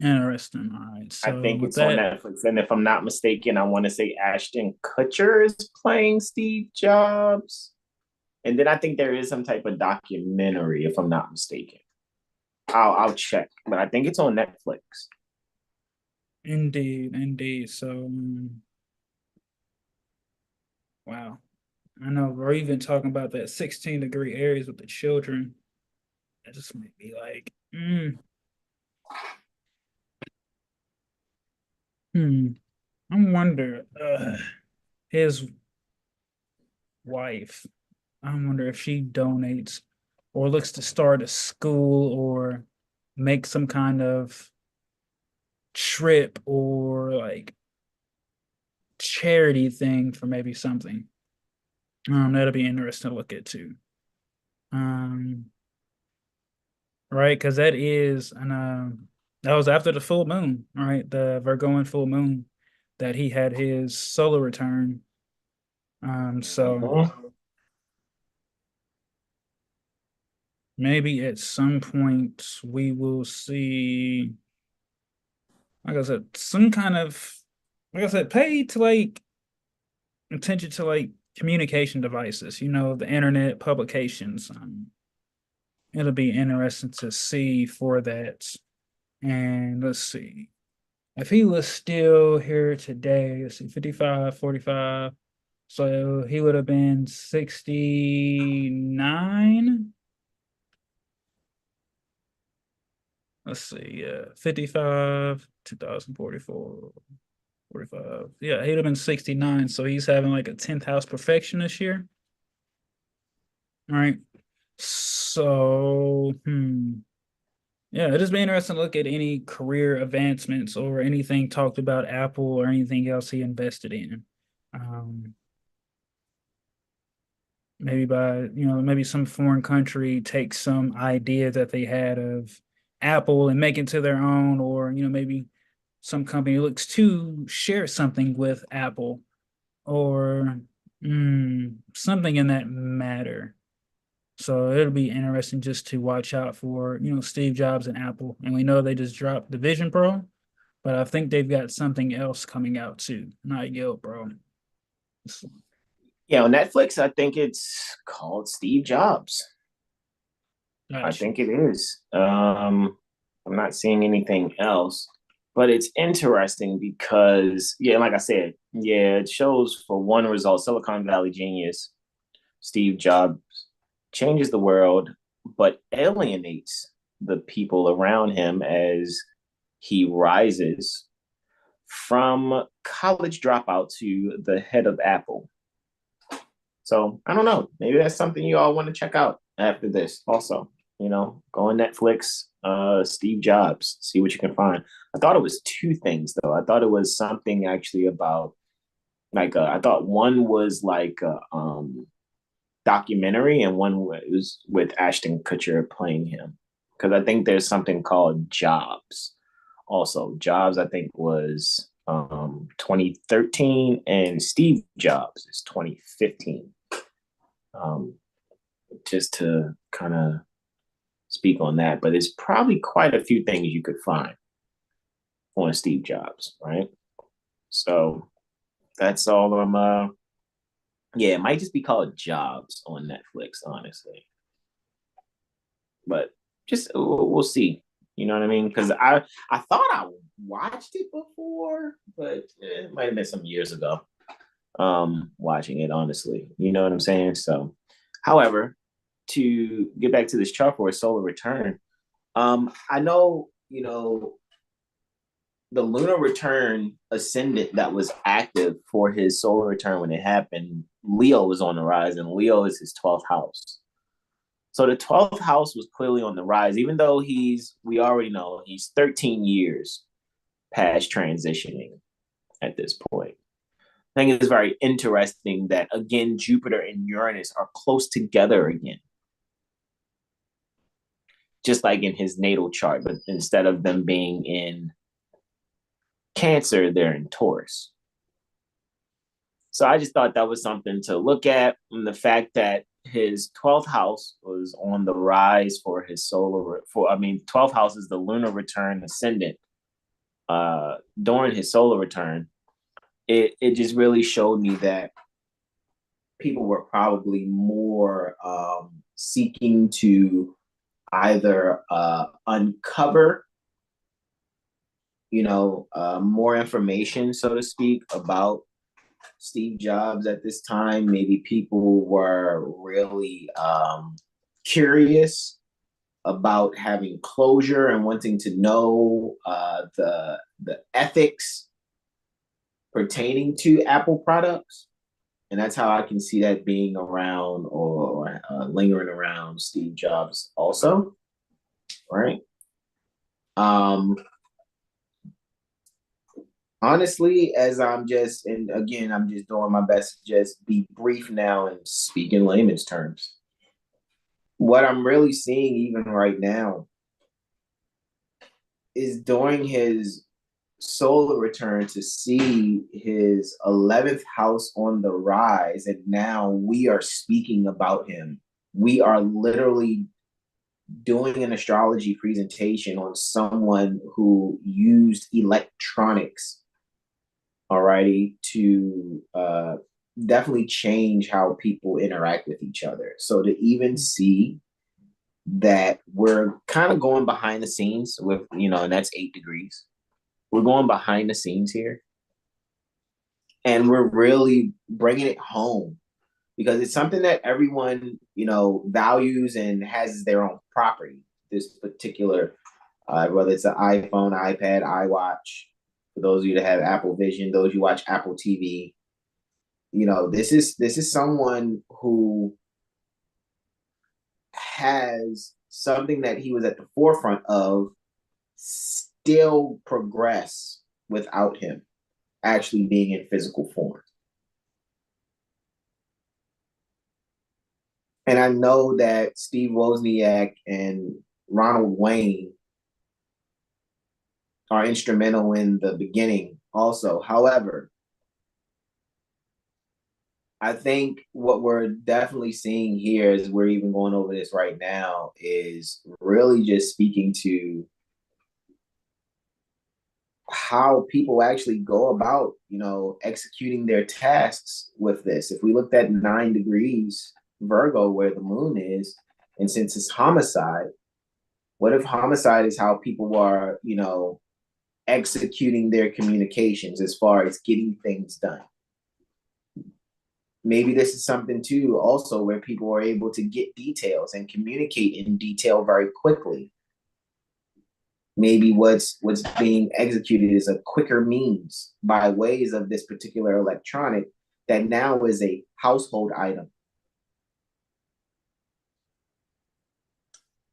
Interesting. All right. I So think with it's on that, Netflix. And if I'm not mistaken, I want to say Ashton Kutcher is playing Steve Jobs. And then I think there is some type of documentary, if I'm not mistaken. I'll check, but I think it's on Netflix. indeed, indeed. So wow. I know we're even talking about that 16-degree Aries with the children. That just made me like, hmm. I wonder, his wife, I wonder if she donates or looks to start a school or make some kind of trip or like charity thing for maybe something. That'll be interesting to look at too. Um, right, because that is that was after the full moon, right? The Virgoan full moon that he had his solar return. So Mhm. maybe at some point we will see, like I said, some kind of, like I said, pay to like attention to like communication devices, the internet publications. It'll be interesting to see for that. And let's see. If he was still here today, let's see, 55, 45. So he would have been 69. Let's see, 55, 2044, 45. Yeah, he'd have been 69. So he's having like a 10th house perfection this year. All right. So, yeah, it'll just be interesting to look at any career advancements or anything talked about Apple or anything else he invested in. Um, maybe some foreign country takes some idea that they had of Apple and make it to their own, or maybe some company looks to share something with Apple or something in that matter. So it'll be interesting just to watch out for, Steve Jobs and Apple. And we know they just dropped the Vision Pro, but I think they've got something else coming out too. Not yet, bro. Yeah, on Netflix, I think it's called Steve Jobs. I Gotcha. think it is. I'm not seeing anything else, but it's interesting because, yeah, like I said, yeah, it shows for one result, Silicon Valley genius, Steve Jobs changes the world, but alienates the people around him as he rises from college dropout to the head of Apple. So I don't know. Maybe that's something you all want to check out after this. Also, go on Netflix. Steve Jobs. See what you can find. I thought it was two things though. I thought it was something actually about like I thought one was like a documentary and one was with Ashton Kutcher playing him. Because I think there's something called Jobs. Also, Jobs I think was 2013 and Steve Jobs is 2015. Um, just to kind of speak on that, but there's probably quite a few things you could find on Steve Jobs, right? So that's all yeah, it might just be called Jobs on Netflix, honestly. But just we'll see. You know what I mean? Because I thought I watched it before, but it might have been some years ago. Watching it, honestly. You know what I'm saying? So, however, to get back to this chart for a solar return, I know, the lunar return ascendant that was active for his solar return when it happened, Leo was on the rise, and Leo is his 12th house. So the 12th house was clearly on the rise, even though we already know he's 13 years past transitioning at this point. I think it's very interesting that, again, Jupiter and Uranus are close together again. Just like in his natal chart, but instead of them being in Cancer, they're in Taurus. So I just thought that was something to look at. And the fact that his 12th house was on the rise for his 12th house is the lunar return ascendant during his solar return. It just really showed me that people were probably more seeking to either uncover more information, so to speak, about Steve Jobs at this time. Maybe people were really curious about having closure and wanting to know the ethics pertaining to Apple products. And that's how I can see that being around or lingering around Steve Jobs also, right? Honestly, I'm just doing my best to just be brief now and speak in layman's terms. What I'm really seeing even right now is during his solar return to see his 11th house on the rise, and now we are speaking about him. We are literally doing an astrology presentation on someone who used electronics alrighty to definitely change how people interact with each other. So to even see that we're kind of going behind the scenes with, and that's 8 degrees. We're going behind the scenes here. And we're really bringing it home because it's something that everyone, values and has their own property. This particular, whether it's an iPhone, iPad, iWatch, for those of you that have Apple Vision, those who watch Apple TV, this is someone who has something that he was at the forefront of still progress without him actually being in physical form. And I know that Steve Wozniak and Ronald Wayne are instrumental in the beginning also. However, I think what we're definitely seeing here, as we're even going over this right now, is really just speaking to how people actually go about, executing their tasks with this. If we looked at 9 degrees Virgo, where the moon is, and since it's homicide, what if homicide is how people are, executing their communications as far as getting things done? Maybe this is something too also where people are able to get details and communicate in detail very quickly. Maybe what's being executed is a quicker means by ways of this particular electronic that now is a household item.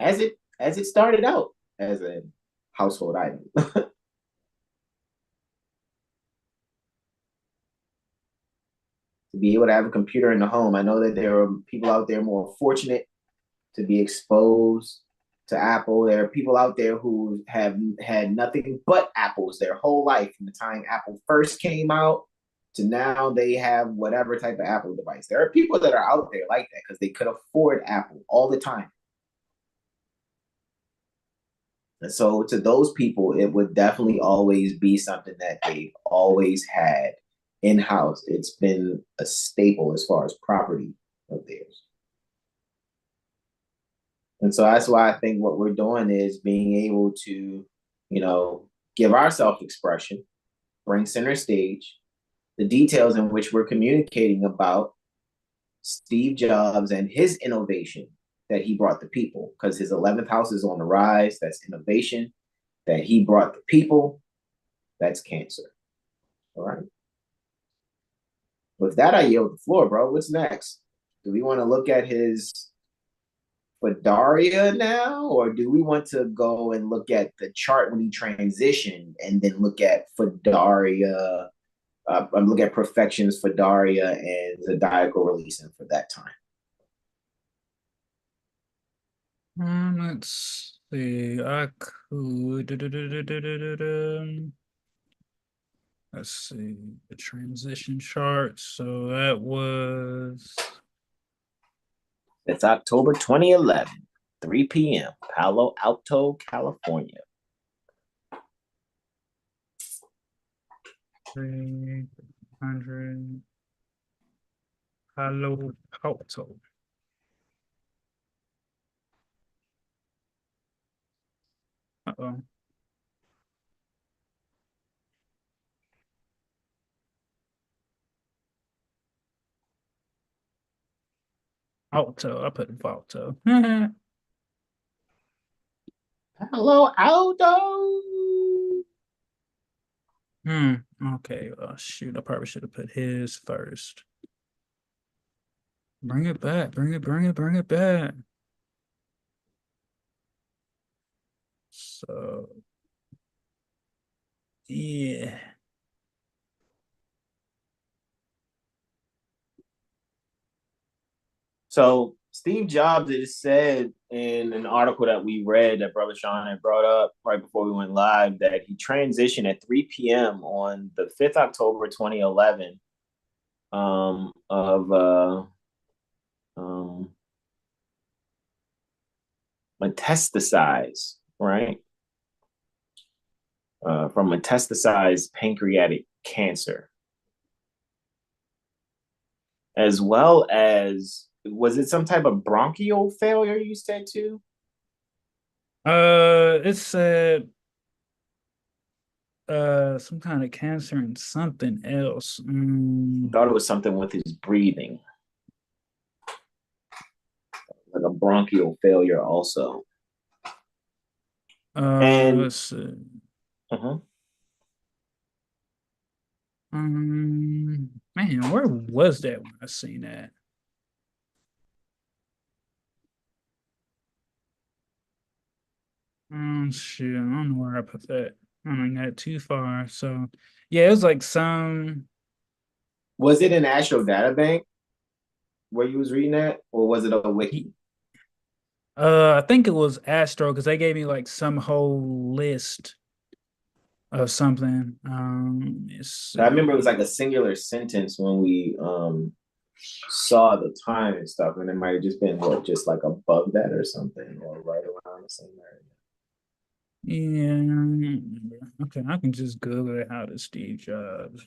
As it started out, as a household item. To be able to have a computer in the home. I know that there are people out there more fortunate to be exposed to Apple. There are people out there who have had nothing but Apples their whole life from the time Apple first came out to now they have whatever type of Apple device. There are people that are out there like that because they could afford Apple all the time. And so to those people, it would definitely always be something that they've always had in-house. It's been a staple as far as property of theirs. And so that's why I think what we're doing is being able to, give our self-expression, bring center stage, the details in which we're communicating about Steve Jobs and his innovation that he brought the people, because his 11th house is on the rise. That's innovation that he brought the people. That's Cancer. All right. With that, I yield the floor, bro. What's next? Do we want to look at his Fadaria now, or do we want to go and look at the chart when he transitioned and then look at Fadaria? Look at Perfection's Fadaria and Zodiacal releasing for that time. Let's see. I could. Let's see the transition chart. So that was. It's October 2011, 3 p.m., Palo Alto, California. 300 Palo Alto. Uh-oh. Alto. I put Valto. Palo Alto. Okay. Shoot. I probably should have put his first. Bring it back. Bring it back. So, yeah. So Steve Jobs is said in an article that we read that Brother Sean had brought up right before we went live that he transitioned at 3 p.m. on the 5th October 2011 of metastasize, right? From metastasized pancreatic cancer. As well as, was it some type of bronchial failure you said too? It said some kind of cancer and something else. Thought it was something with his breathing. Like a bronchial failure also. And Let's see. uh-huh. Man, where was that when I seen that? Shit, I don't know where I put that. I don't got too far. So, yeah, it was like some. Was it an Astro Databank where you was reading that, or was it a wiki? I think it was Astro because they gave me like some whole list of something. I remember it was like a singular sentence when we saw the time and stuff, and it might have just been just like above that or something, or right around the same area. Yeah. Okay, I can just Google it. How to Steve Jobs.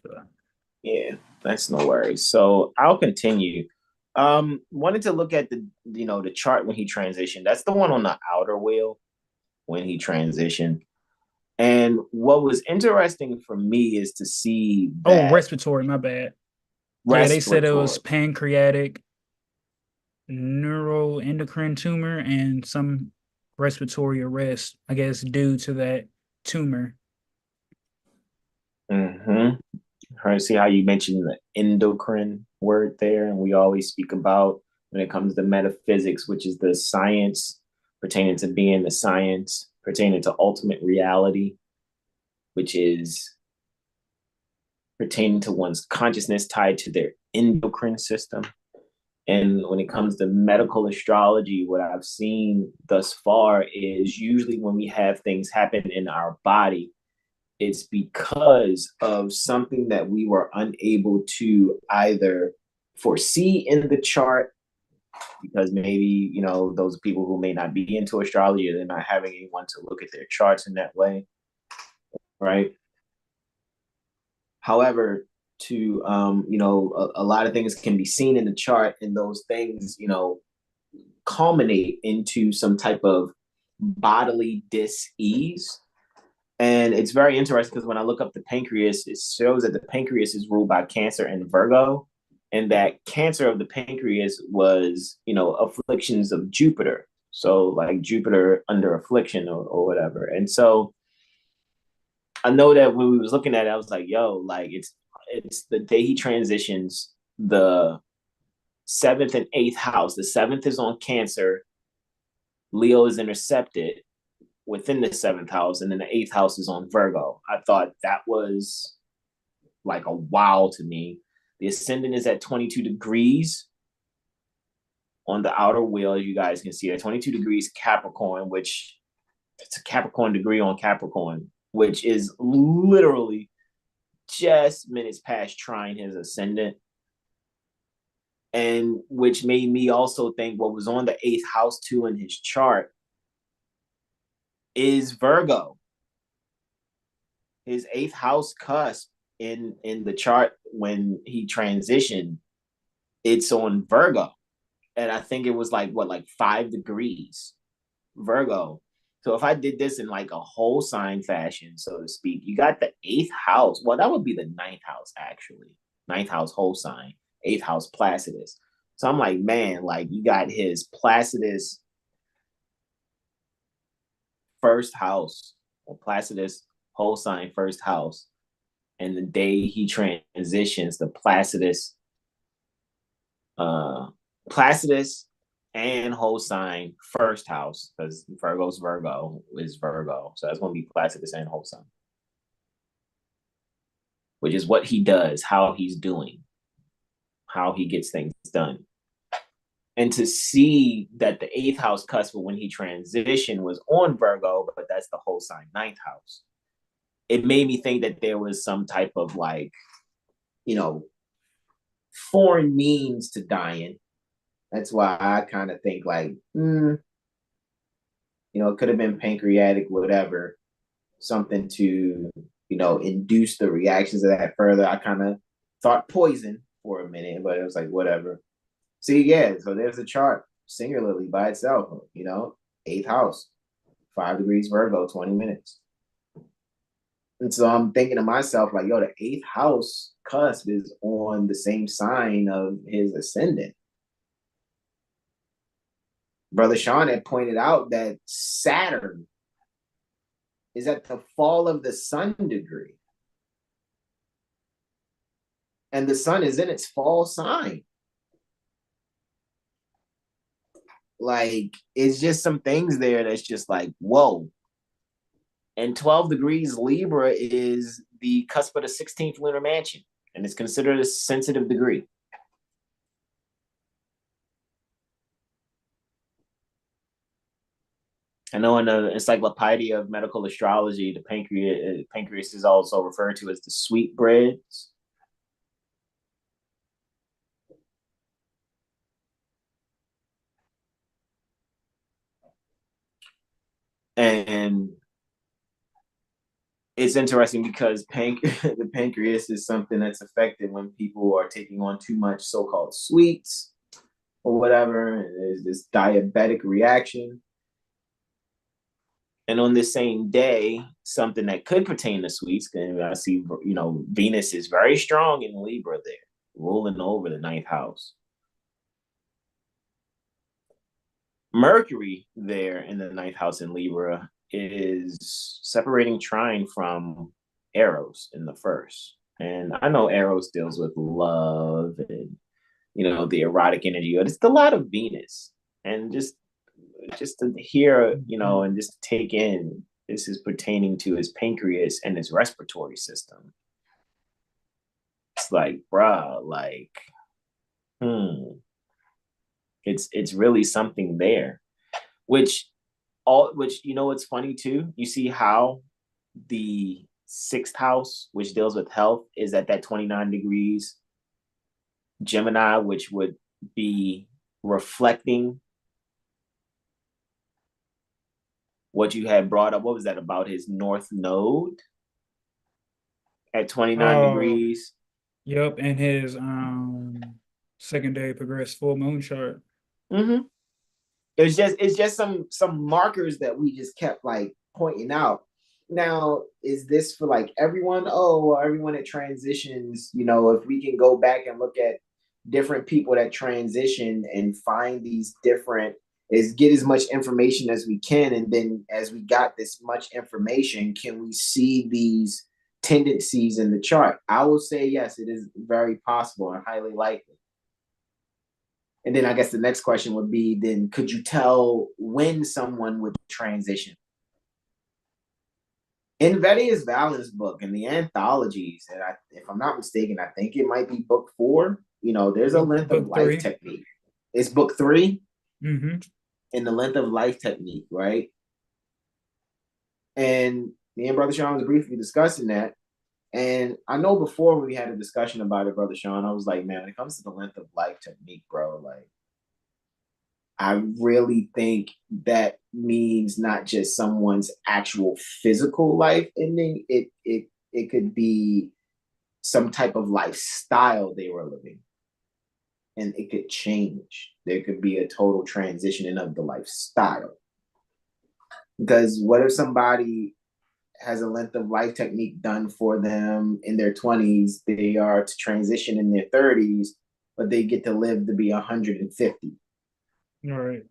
Yeah, that's no worries. So I'll continue. Wanted to look at the chart when he transitioned. That's the one on the outer wheel when he transitioned. And what was interesting for me is to see that respiratory, my bad. Yeah, they said it was pancreatic neuroendocrine tumor and some respiratory arrest, I guess, due to that tumor. Mm-hmm. I see how you mentioned the endocrine word there, and we always speak about when it comes to metaphysics, which is the science pertaining to being the science pertaining to ultimate reality, which is pertaining to one's consciousness tied to their endocrine system. And when it comes to medical astrology, what I've seen thus far is usually when we have things happen in our body, it's because of something that we were unable to either foresee in the chart, because maybe, those people who may not be into astrology, they're not having anyone to look at their charts in that way, right? However, to a lot of things can be seen in the chart, and those things, culminate into some type of bodily dis-ease. And it's very interesting because when I look up the pancreas, it shows that the pancreas is ruled by Cancer and Virgo, and that Cancer of the pancreas was, afflictions of Jupiter. So like Jupiter under affliction or whatever. And so I know that when we was looking at it, I was like, yo, like it's the day he transitions the 7th and 8th house. The 7th is on Cancer. Leo is intercepted within the 7th house, and then the 8th house is on Virgo. I thought that was like a wow to me. The ascendant is at 22 degrees on the outer wheel, you guys can see it, 22 degrees Capricorn, which it's a Capricorn degree on Capricorn, which is literally just minutes past trine his ascendant. And which made me also think what was on the 8th house too in his chart is Virgo. His 8th house cusp in the chart when he transitioned, it's on Virgo. And I think it was like 5 degrees Virgo. So if I did this in like a whole sign fashion, so to speak, you got the 8th house. Well, that would be the 9th house, actually. 9th house whole sign, 8th house Placidus. So I'm like, man, like you got his Placidus first house, or Placidus whole sign first house. And the day he transitions, the Placidus and whole sign first house, because Virgo is Virgo. So that's going to be Placidus and whole sign, which is what he does, how he's doing, how he gets things done. And to see that the 8th house cusp when he transitioned was on Virgo, but that's the whole sign 9th house. It made me think that there was some type of like, foreign means to dying. That's why I kind of think like, it could have been pancreatic, whatever, something to, induce the reactions of that further. I kind of thought poison for a minute, but it was like, whatever. See, yeah, so there's a chart singularly by itself, 8th house, 5 degrees Virgo, 20 minutes. And so I'm thinking to myself, like, yo, the 8th house cusp is on the same sign of his ascendant. Brother Sean had pointed out that Saturn is at the fall of the sun degree. And the sun is in its fall sign. Like, it's just some things there that's just like, whoa. And 12 degrees Libra is the cusp of the 16th lunar mansion, and it's considered a sensitive degree. I know in the Encyclopedia of Medical Astrology, the pancreas is also referred to as the sweetbreads. And it's interesting because the pancreas is something that's affected when people are taking on too much so-called sweets or whatever. There's this diabetic reaction. And on the same day, something that could pertain to sweets, and I see, Venus is very strong in Libra there, ruling over the 9th house. Mercury there in the 9th house in Libra is separating trine from Eros in the 1st. And I know Eros deals with love and, the erotic energy, but it's a lot of Venus. And just just to hear, and just take in, this is pertaining to his pancreas and his respiratory system. It's like, bruh, like, it's really something there. Which what's funny too? You see how the 6th house, which deals with health, is at that 29 degrees Gemini, which would be reflecting what you had brought up. What was that about his North Node at 29 degrees? Yep, and his secondary progressed full moon chart. It's just some markers that we just kept like pointing out. Now, is this for like everyone? Oh, well, everyone that transitions, if we can go back and look at different people that transition and find these different, is get as much information as we can. And then as we got this much information, can we see these tendencies in the chart? I will say yes, it is very possible and highly likely. And then I guess the next question would be, then could you tell when someone would transition? In Vedia's Valence book, in the anthologies, and if I'm not mistaken, I think it might be book 4. There's a length of life technique. It's book 3 in the length of life technique, right? And me and Brother Sean was briefly discussing that. And I know before we had a discussion about it, Brother Sean, I was like, man, when it comes to the length of life technique, bro, like, I really think that means not just someone's actual physical life ending. It could be some type of lifestyle they were living. And it could change. There could be a total transitioning of the lifestyle. Because what if somebody has a length of life technique done for them in their 20s, they are to transition in their 30s, but they get to live to be 150. All right.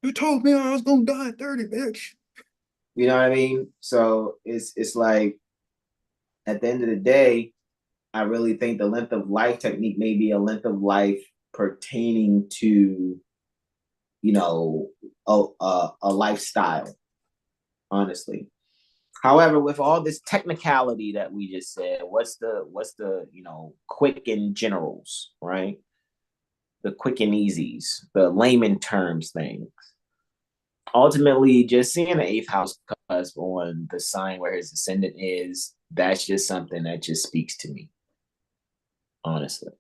You told me I was gonna die at 30, bitch. You know what I mean? So it's like, at the end of the day, I really think the length of life technique may be a length of life pertaining to, a lifestyle, honestly. However, with all this technicality that we just said, what's the quick and generals, right? The quick and easies, the layman terms things. Ultimately, just seeing the 8th house cusp on the sign where his ascendant is, that's just something that just speaks to me. Honestly,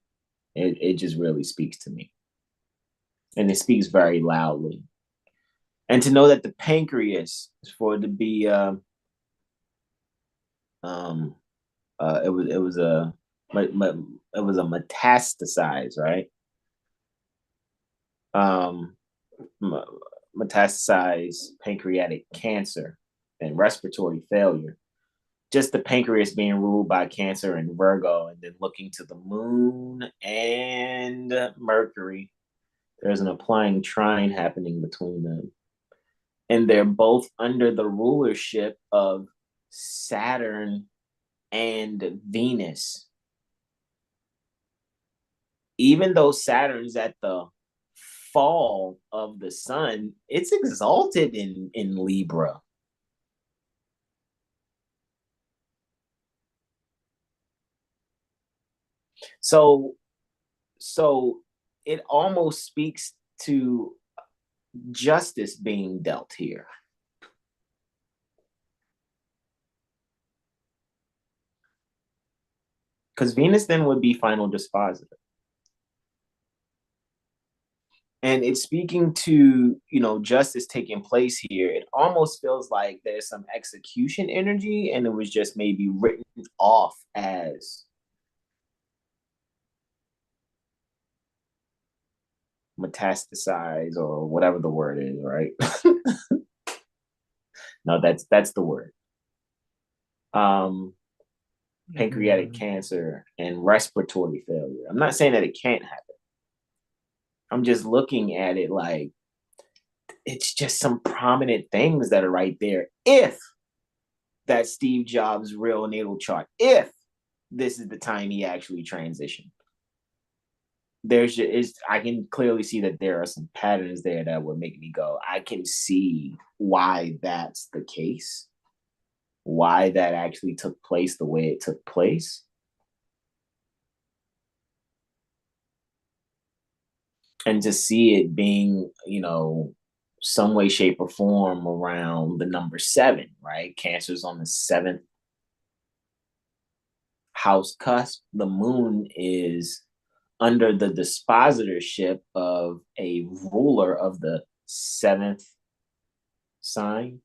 it just really speaks to me. And it speaks very loudly. And to know that the pancreas is for it to be it was a metastasized, right? Metastasized pancreatic cancer and respiratory failure. Just the pancreas being ruled by Cancer and Virgo, and then looking to the moon and Mercury, there's an applying trine happening between them. And they're both under the rulership of Saturn and Venus. Even though Saturn's at the fall of the sun, it's exalted in Libra. So it almost speaks to justice being dealt here. Because Venus then would be final dispositive. And it's speaking to, justice taking place here. It almost feels like there's some execution energy, and it was just maybe written off as metastasize or whatever the word is, right? No, that's the word. Pancreatic cancer and respiratory failure. I'm not saying that it can't happen. I'm just looking at it like it's just some prominent things that are right there. If that's Steve Jobs' real natal chart, if this is the time he actually transitioned. I can clearly see that there are some patterns there that would make me go, I can see why that's the case, why that actually took place the way it took place. And to see it being, some way, shape, or form around the number 7, right? Cancer's on the 7th house cusp. The moon is under the dispositorship of a ruler of the 7th sign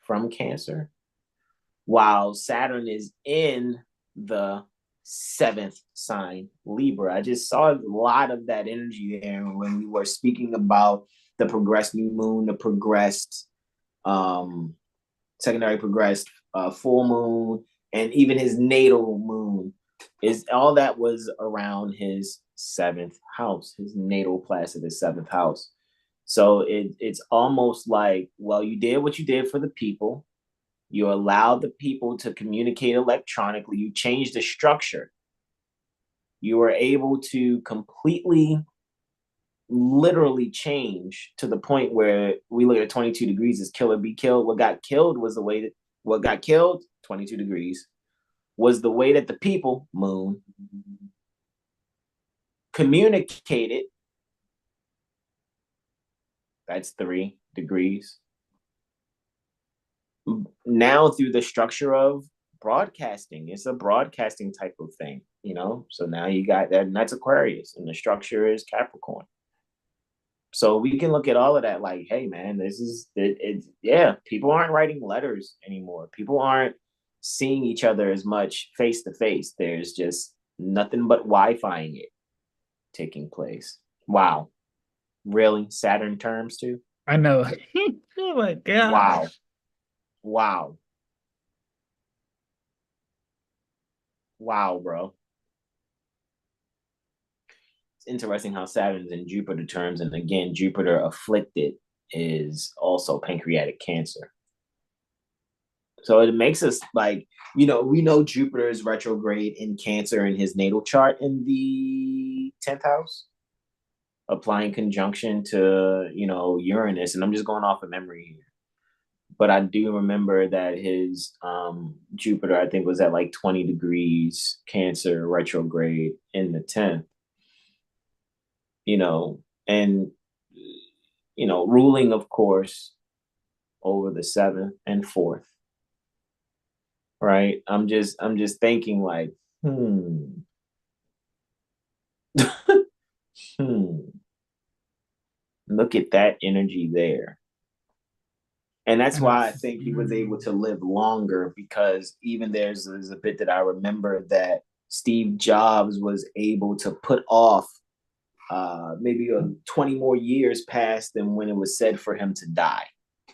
from Cancer, while Saturn is in the 7th sign, Libra. I just saw a lot of that energy there when we were speaking about the progressed new moon, the progressed secondary progressed full moon, and even his natal moon. Is all that was around his 7th house, his natal placid, his 7th house. So it's almost like, well, you did what you did for the people. You allowed the people to communicate electronically. You changed the structure. You were able to completely, literally change to the point where we look at 22 degrees as kill or be killed. What got killed was the way that, what got killed, 22 degrees, was the way that the people, moon, communicated. That's 3 degrees. Now through the structure of broadcasting, it's a broadcasting type of thing, so now you got that, and that's Aquarius, and the structure is Capricorn. So we can look at all of that like, hey man, this is it. Yeah, people aren't writing letters anymore. People aren't seeing each other as much face to face. There's just nothing but Wi-Fiing it taking place. Wow. Really? Saturn terms too? I know. Oh my God. Wow. Wow. Wow, bro. It's interesting how Saturn's in Jupiter terms. And again, Jupiter afflicted is also pancreatic cancer. So it makes us like, we know Jupiter is retrograde in Cancer in his natal chart in the 10th house, applying conjunction to, Uranus. And I'm just going off of memory here. But I do remember that his Jupiter, I think, was at like 20 degrees Cancer retrograde in the 10th, and, ruling, of course, over the 7th and 4th. Right. I'm just thinking like, look at that energy there. And that's why I think he was able to live longer, because even there's a bit that I remember that Steve Jobs was able to put off maybe 20 more years past than when it was said for him to die,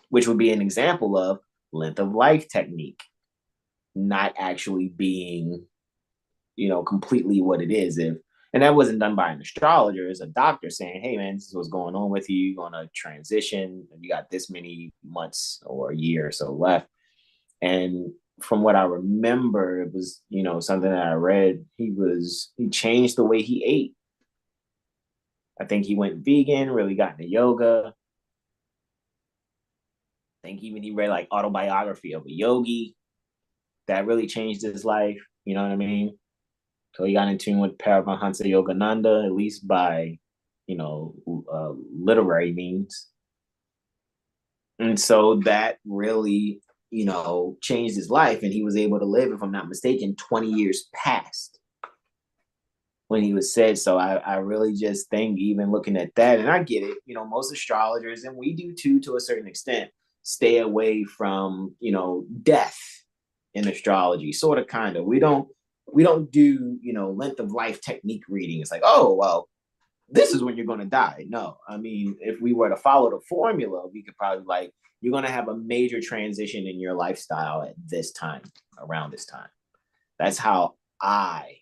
which would be an example of length of life technique not actually being, completely what it is. And that wasn't done by an astrologer, it's a doctor saying, hey man, this is what's going on with you. You're gonna transition, and you got this many months or a year or so left. And from what I remember, it was, something that I read, he changed the way he ate. I think he went vegan, really got into yoga. I think even he read like autobiography of a yogi that really changed his life. You know what I mean? So he got in tune with Paramahansa Yogananda, at least by, literary means. And so that really, changed his life. And he was able to live, if I'm not mistaken, 20 years past when he was said. So I really just think, even looking at that, and I get it, most astrologers, and we do too, to a certain extent, stay away from, death in astrology, sort of, kind of. We don't do, length of life technique reading. It's like, oh, well, this is when you're going to die. No, I mean, if we were to follow the formula, we could probably like, you're going to have a major transition in your lifestyle at this time, around this time. That's how I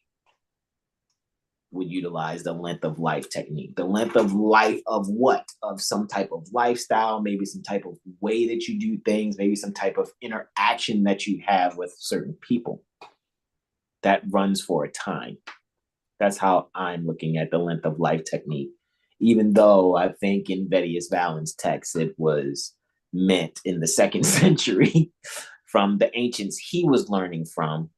would utilize the length of life technique. The length of life of what? Of some type of lifestyle, maybe some type of way that you do things, maybe some type of interaction that you have with certain people that runs for a time. That's how I'm looking at the length of life technique. Even though I think in Vedius Valens text, it was meant in the 2nd century from the ancients he was learning from.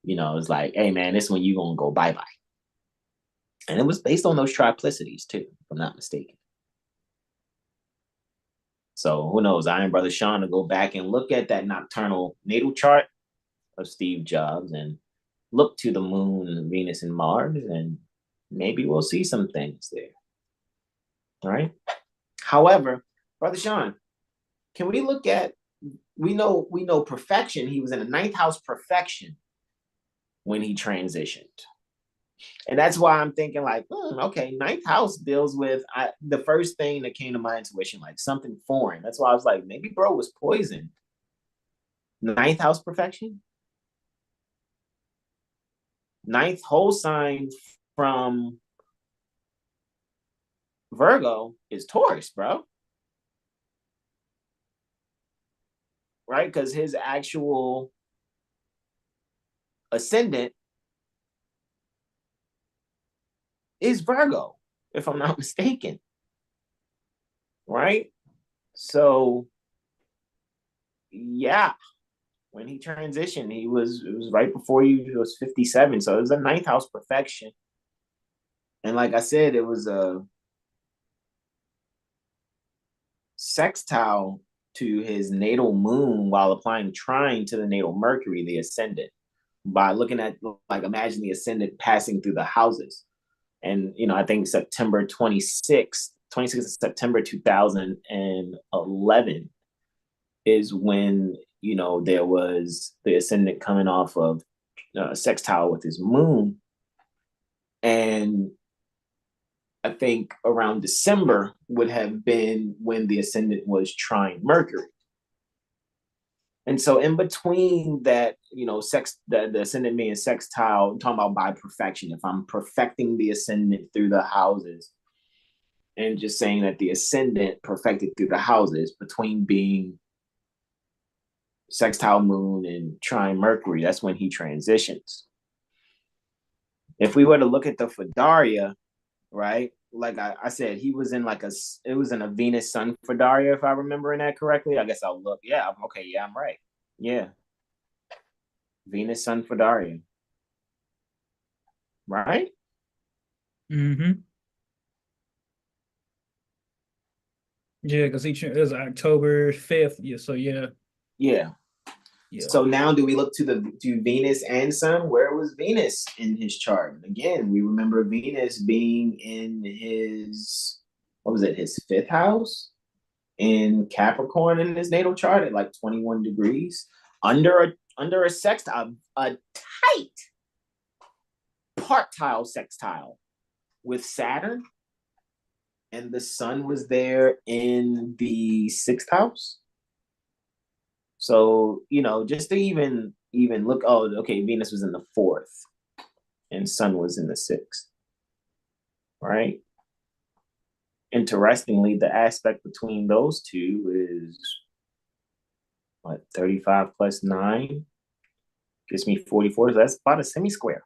It's like, hey man, this one you gonna go bye-bye. And it was based on those triplicities too, if I'm not mistaken. So who knows? I and Brother Sean to go back and look at that nocturnal natal chart of Steve Jobs and look to the moon, Venus, and Mars, and maybe we'll see some things there. All right. However, Brother Sean, can we look at, we know perfection. He was in the 9th house perfection when he transitioned. And that's why I'm thinking like, okay, 9th house deals with the first thing that came to my intuition, like something foreign. That's why I was like, maybe bro was poisoned. 9th house perfection. 9th whole sign from Virgo is Taurus, bro. Right? Because his actual ascendant is Virgo, if I'm not mistaken. Right? So, yeah. When he transitioned, it was right before he was 57. So it was a 9th house perfection. And like I said, it was a sextile to his natal moon while applying trine to the natal Mercury, the ascendant, by looking at, like, imagine the ascendant passing through the houses. And, I think September 26th of September 2011 is when, there was the ascendant coming off of sextile with his moon. And I think around December would have been when the ascendant was trine Mercury. And so in between that, the ascendant being sextile, I'm talking about by perfection. If I'm perfecting the ascendant through the houses and just saying that the ascendant perfected through the houses between being sextile moon and trine Mercury, that's when he transitions. If we were to look at the Fadaria, right? Like I said, he was in it was in a Venus Sun Fadaria, if I remember that correctly. I guess I'll look. Yeah, okay, yeah, I'm right. Yeah. Venus Sun Fadaria. Right? Mm-hmm. Yeah, because it was October 5th. Yeah, so yeah. Yeah. So now do we look to Venus and Sun? Where was Venus in his chart? Again, we remember Venus being in his, what was it, his 5th house in Capricorn in his natal chart at like 21 degrees under a sextile, a tight partile sextile with Saturn, and the Sun was there in the 6th house. So, just to even look, okay, Venus was in the 4th and Sun was in the 6th, right? Interestingly, the aspect between those two is what, 35 plus 9 gives me 44. So that's about a semi-square.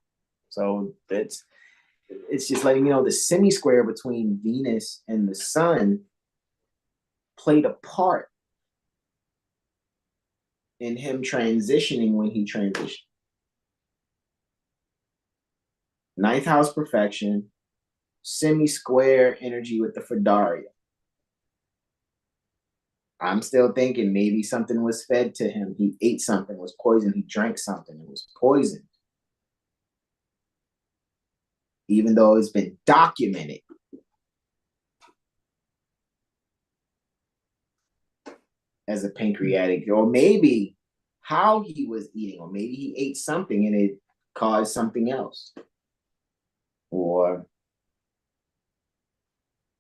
So it's just letting you know the semi-square between Venus and the Sun played a part in him transitioning when he transitioned. 9th house perfection, semi-square energy with the Fadaria. I'm still thinking maybe something was fed to him. He ate something, was poisoned. He drank something, it was poisoned. Even though it's been documented as a pancreatic, or maybe how he was eating, or maybe he ate something and it caused something else. Or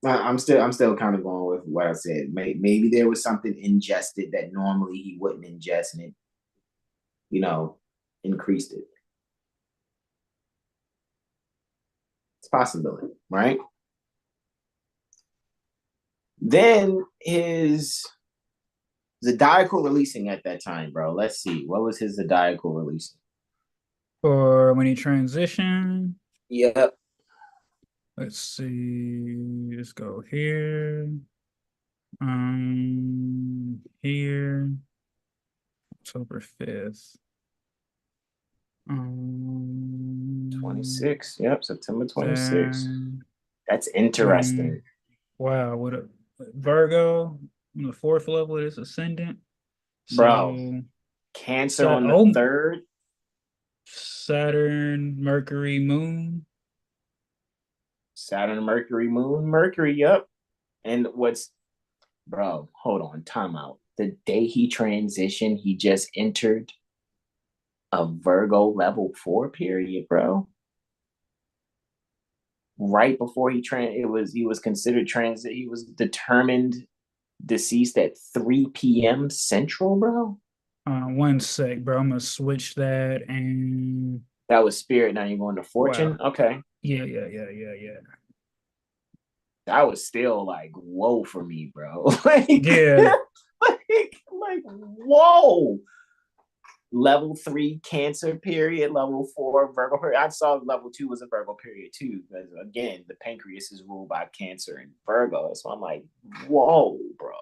I'm still kind of going with what I said. Maybe there was something ingested that normally he wouldn't ingest, and it, increased it. It's a possibility, right? Then his zodiacal releasing at that time, bro. Let's see. What was his zodiacal releasing? For when he transitioned. Yep. Let's see. Let's go here. Here. October 5th. 26. Yep, September 26th. Then, That's interesting. wow, what a Virgo on the fourth level is ascendant. Bro, So Cancer on the third. Saturn, Mercury, Moon. Saturn, Mercury, Moon, Mercury, yep. And bro, hold on, time out. The day he transitioned, he just entered a Virgo level 4 period, bro. Right before he was considered transit. He was determined deceased at 3 p.m. Central, bro. 1 sec, bro. I'm gonna switch that and that was Spirit. Now you're going to Fortune. Wow. Okay. Yeah. That was still like whoa for me, bro. like, yeah. like whoa. Level 3 Cancer period, level 4 Virgo period. I saw level 2 was a Virgo period too, because again, the pancreas is ruled by Cancer and Virgo. So I'm like, whoa, bro.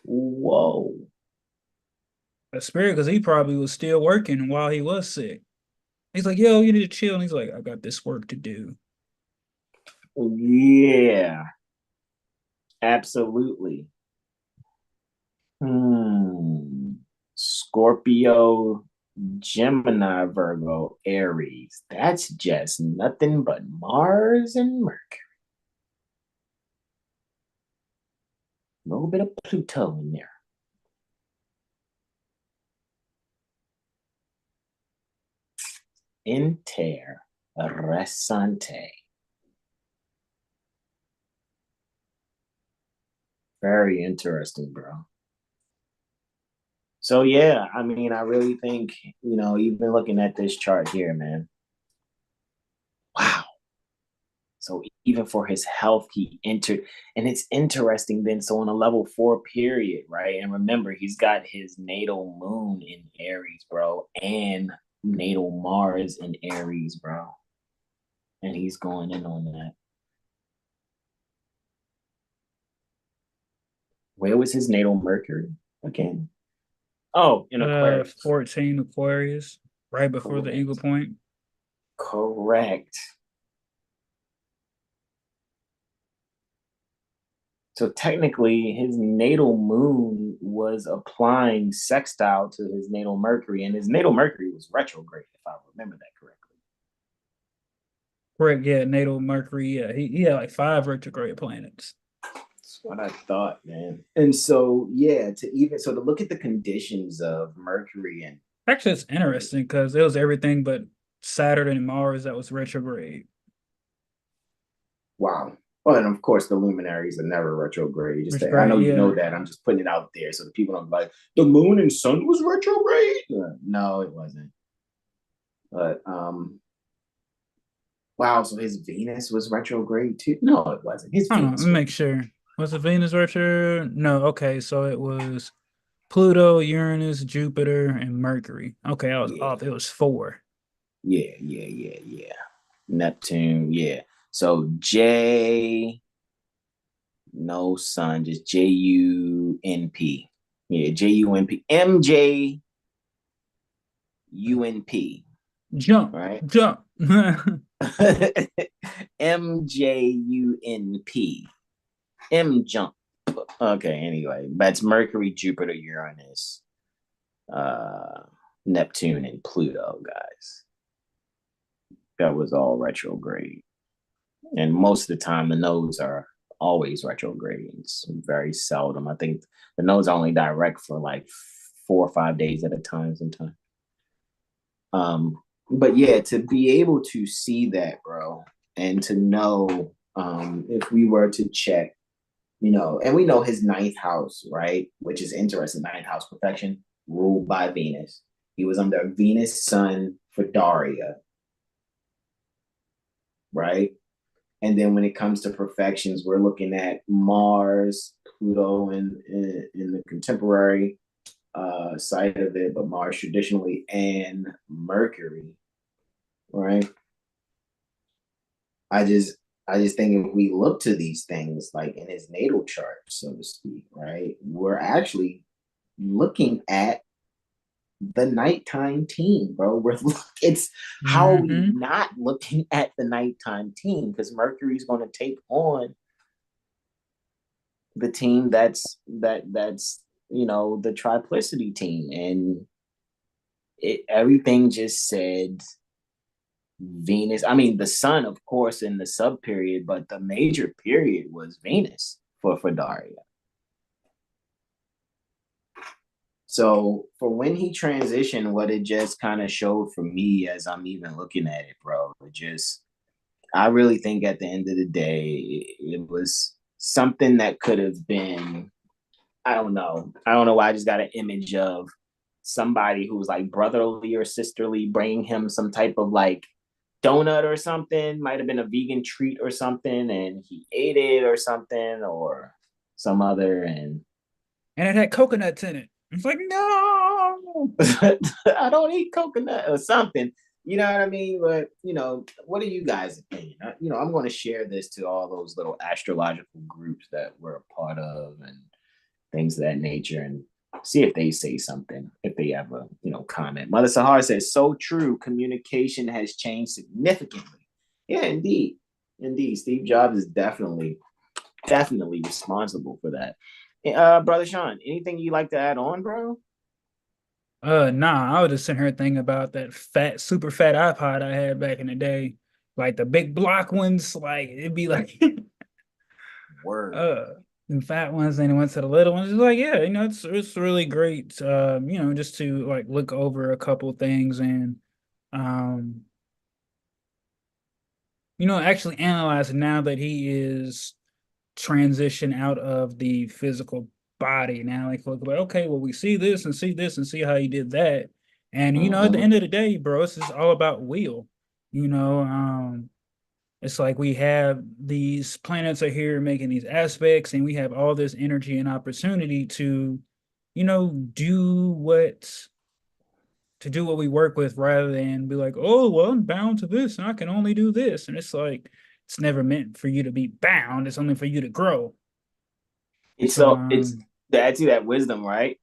Whoa. A Spirit, because he probably was still working while he was sick. He's like, yo, you need to chill. And he's like, I got this work to do. Yeah. Absolutely. Scorpio, Gemini, Virgo, Aries. That's just nothing but Mars and Mercury. A little bit of Pluto in there. Interessante. Very interesting, bro. So yeah, I mean, I really think, even looking at this chart here, man. Wow. So even for his health, he entered, and it's interesting then. So on a level 4 period, right? And remember, he's got his natal moon in Aries, bro, and natal Mars in Aries, bro. And he's going in on that. Where was his natal Mercury again? Oh, in Aquarius. 14 Aquarius, right before Correct. the Eagle Point. Correct. So technically, his natal moon was applying sextile to his natal Mercury, and his natal Mercury was retrograde, if I remember that correctly. Correct, yeah, natal Mercury. Yeah, he had like 5 retrograde planets. That's what I thought, man. And so, yeah, to look at the conditions of Mercury and actually, it's interesting because it was everything but Saturn and Mars that was retrograde. Wow. Well, and of course, the luminaries are never retrograde. I know you know that. I'm just putting it out there so the people don't be like, the moon and sun was retrograde. No, it wasn't. But wow, so his Venus was retrograde too? No, it wasn't. His Venus. Let me make sure. Was it Venus retro? No. Okay, so it was Pluto, Uranus, Jupiter, and Mercury. Okay, I was off. It was 4. Yeah. Neptune, yeah. So no sun, just JUNP. Yeah, JUNP. MJUNP. Jump, right? jump. MJUNP. M jump. Okay, anyway, that's Mercury, Jupiter, Uranus, Neptune, and Pluto, guys. That was all retrograde. And most of the time, the nodes are always retrograde. It's very seldom. I think the nodes are only direct for like 4 or 5 days at a time sometimes. But yeah, to be able to see that, bro, and to know if we were to check, and we know his 9th house, right? Which is interesting. 9th house perfection, ruled by Venus. He was under Venus, Sun for Daria, right? And then when it comes to perfections, we're looking at Mars, Pluto in the contemporary side of it, but Mars traditionally, and Mercury, right? I just I just think if we look to these things like in his natal chart, so to speak, right, we're actually looking at the nighttime team, bro. It's how are we Mm-hmm. not looking at the nighttime team? Because Mercury's going to take on the team that's the triplicity team, and everything just said Venus. I mean, the sun, of course, in the sub period, but the major period was Venus for Daria. So for when he transitioned, what it just kind of showed for me as I'm even looking at it, bro, it just I really think at the end of the day, it was something that could have been. I don't know. I don't know why I just got an image of somebody who's like brotherly or sisterly bringing him some type of like donut or something. Might have been a vegan treat or something, and he ate it or something or some other. And And it had coconuts in it. It's like, no. I don't eat coconut or something. You know what I mean? But what are you guys' opinion? I'm going to share this to all those little astrological groups that we're a part of and things of that nature, and see if they say something, if they have a comment. Mother Sahar says, so true. Communication has changed significantly. Yeah, indeed. Indeed. Steve Jobs is definitely responsible for that. Brother Sean, anything you like to add on, bro? Nah, I was just sitting here thinking about that super fat iPod I had back in the day. Like the big block ones, like it'd be like Word. uh the fat ones, and it went to the little ones. It's like, yeah, it's really great just to like look over a couple things and um actually analyze it now that he is transition out of the physical body. Now, like, look, like, okay, well, we see this and see this and see how he did that. And, at the Mm-hmm. end of the day, bro, it's just all about will. You know, it's like we have these planets are here making these aspects, and we have all this energy and opportunity to, do what we work with rather than be like, oh, well, I'm bound to this and I can only do this. And it's like, it's never meant for you to be bound. It's only for you to grow. It's So, so it's to add to that wisdom, right?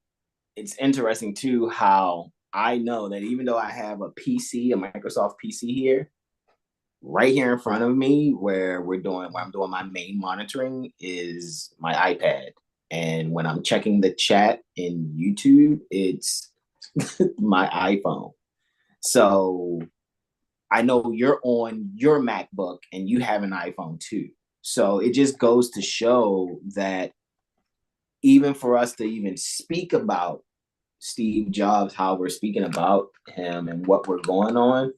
It's interesting too how I know that even though I have a PC, a Microsoft PC here, right here in front of me where I'm doing my main monitoring is my iPad. And when I'm checking the chat in YouTube, it's my iPhone. So I know you're on your MacBook and you have an iPhone too. So it just goes to show that even for us to even speak about Steve Jobs, how we're speaking about him and what we're going on,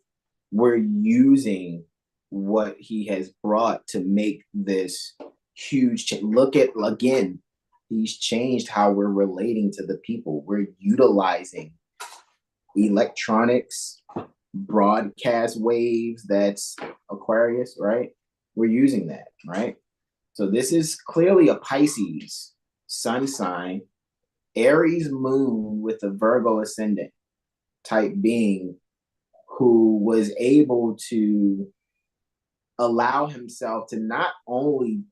we're using what he has brought to make this huge change. Look at, again, he's changed how we're relating to the people. We're utilizing electronics, broadcast waves, that's Aquarius, right? We're using that, right? So this is clearly a Pisces sun sign, Aries moon with a Virgo ascendant type being who was able to allow himself to not only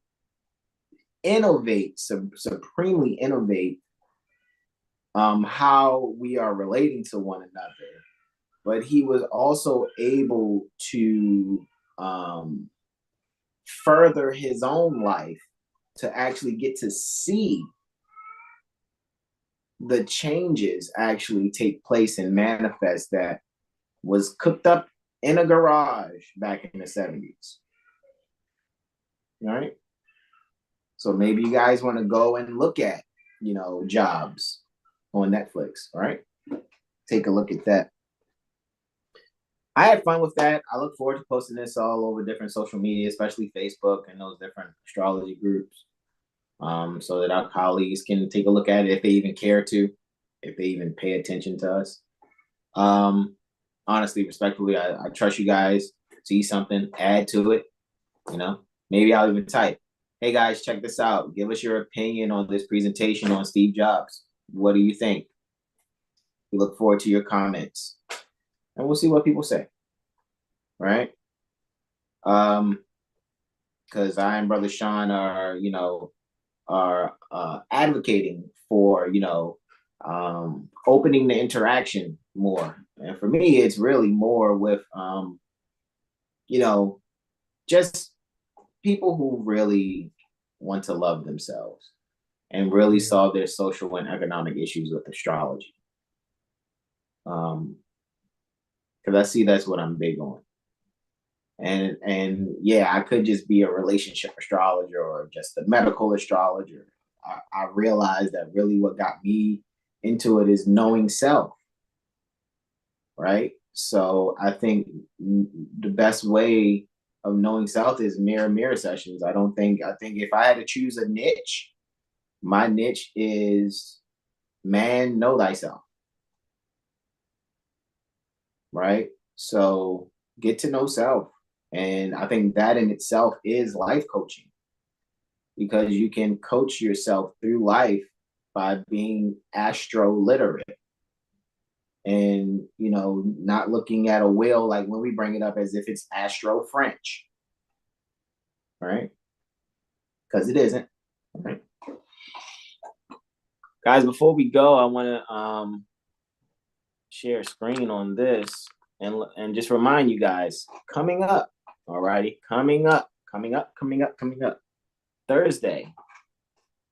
innovate, supremely innovate how we are relating to one another, but he was also able to further his own life to actually get to see the changes actually take place and manifest that was cooked up in a garage back in the 70s. All right. So maybe you guys want to go and look at, Jobs on Netflix. All right. Take a look at that. I had fun with that. I look forward to posting this all over different social media, especially Facebook and those different astrology groups, so that our colleagues can take a look at it if they even care to, if they even pay attention to us. Honestly, respectfully, I trust you guys. See something, add to it. Maybe I'll even type, "Hey guys, check this out. Give us your opinion on this presentation on Steve Jobs. What do you think?" We look forward to your comments, and we'll see what people say. Right? because I and Brother Sean are, are advocating for, opening the interaction more. And for me, it's really more with, just people who really want to love themselves and really solve their social and economic issues with astrology. Because I see that's what I'm big on. And yeah, I could just be a relationship astrologer or just a medical astrologer. I realized that really what got me into it is knowing self, right? So I think the best way of knowing self is mirror sessions. I think if I had to choose a niche, my niche is man, know thyself, right? So get to know self. And I think that in itself is life coaching, because you can coach yourself through life by being astro literate and, not looking at a wheel like when we bring it up as if it's astro French, right? Because it isn't. Right? Guys, before we go, I want to share a screen on this and just remind you guys, coming up, alrighty, coming up, Thursday,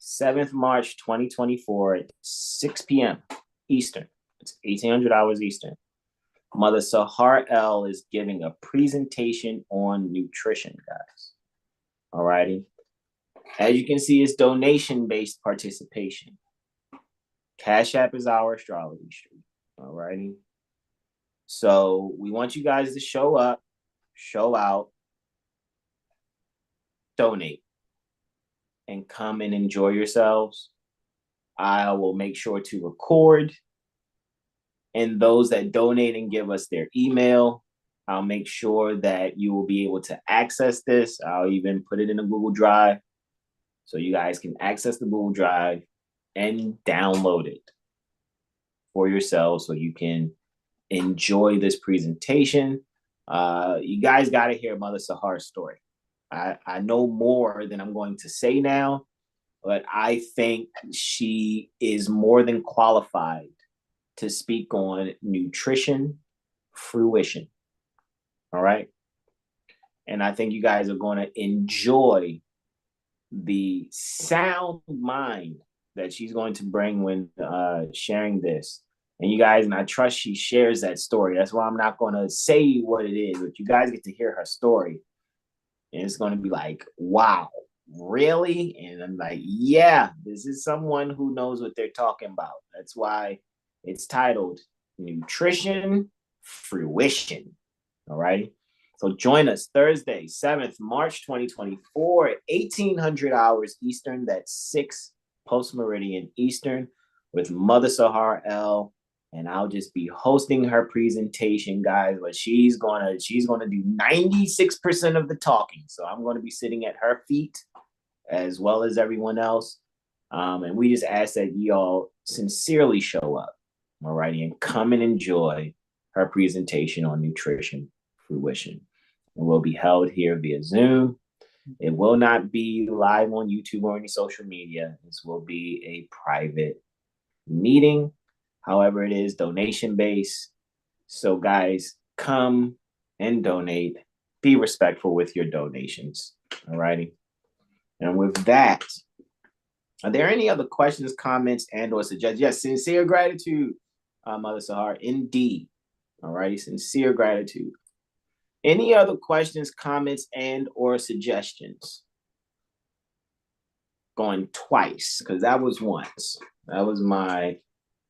7th March 2024 at 6 p.m. Eastern. It's 1800 hours Eastern. Mother Sahar L is giving a presentation on nutrition, guys. Alrighty. As you can see, it's donation-based participation. CashApp is OurAstrologyStreet. Alrighty. So we want you guys to show up, show out, donate, and come and enjoy yourselves. I will make sure to record. And those that donate and give us their email, I'll make sure that you will be able to access this. I'll even put it in a Google Drive so you guys can access the Google Drive and download it for yourselves so you can enjoy this presentation. You guys got to hear Mother Sahar's story. I know more than I'm going to say now, but I think she is more than qualified to speak on nutrition fruition. All right. And I think you guys are going to enjoy the sound mind that she's going to bring when sharing this. And you guys, and I trust she shares that story. That's why I'm not going to say what it is, but you guys get to hear her story. And it's going to be like, wow, really? And I'm like, yeah, this is someone who knows what they're talking about. That's why it's titled Nutrition Fruition. All right. So join us Thursday, 7th March 2024 at 1800 hours Eastern. That's 6 post-meridian Eastern with Mother Sahar L. And I'll just be hosting her presentation, guys. But she's gonna do 96% of the talking. So I'm gonna be sitting at her feet as well as everyone else. And we just ask that y'all sincerely show up. All righty, and come and enjoy her presentation on nutrition fruition. It will be held here via Zoom. It will not be live on YouTube or any social media. This will be a private meeting. However, it is donation-based. So guys, come and donate. Be respectful with your donations. All righty. And with that, are there any other questions, comments, and or suggestions? Yes, sincere gratitude, Mother Sahar. Indeed. All righty, sincere gratitude. Any other questions, comments, and or suggestions? Going twice, because that was once. That was my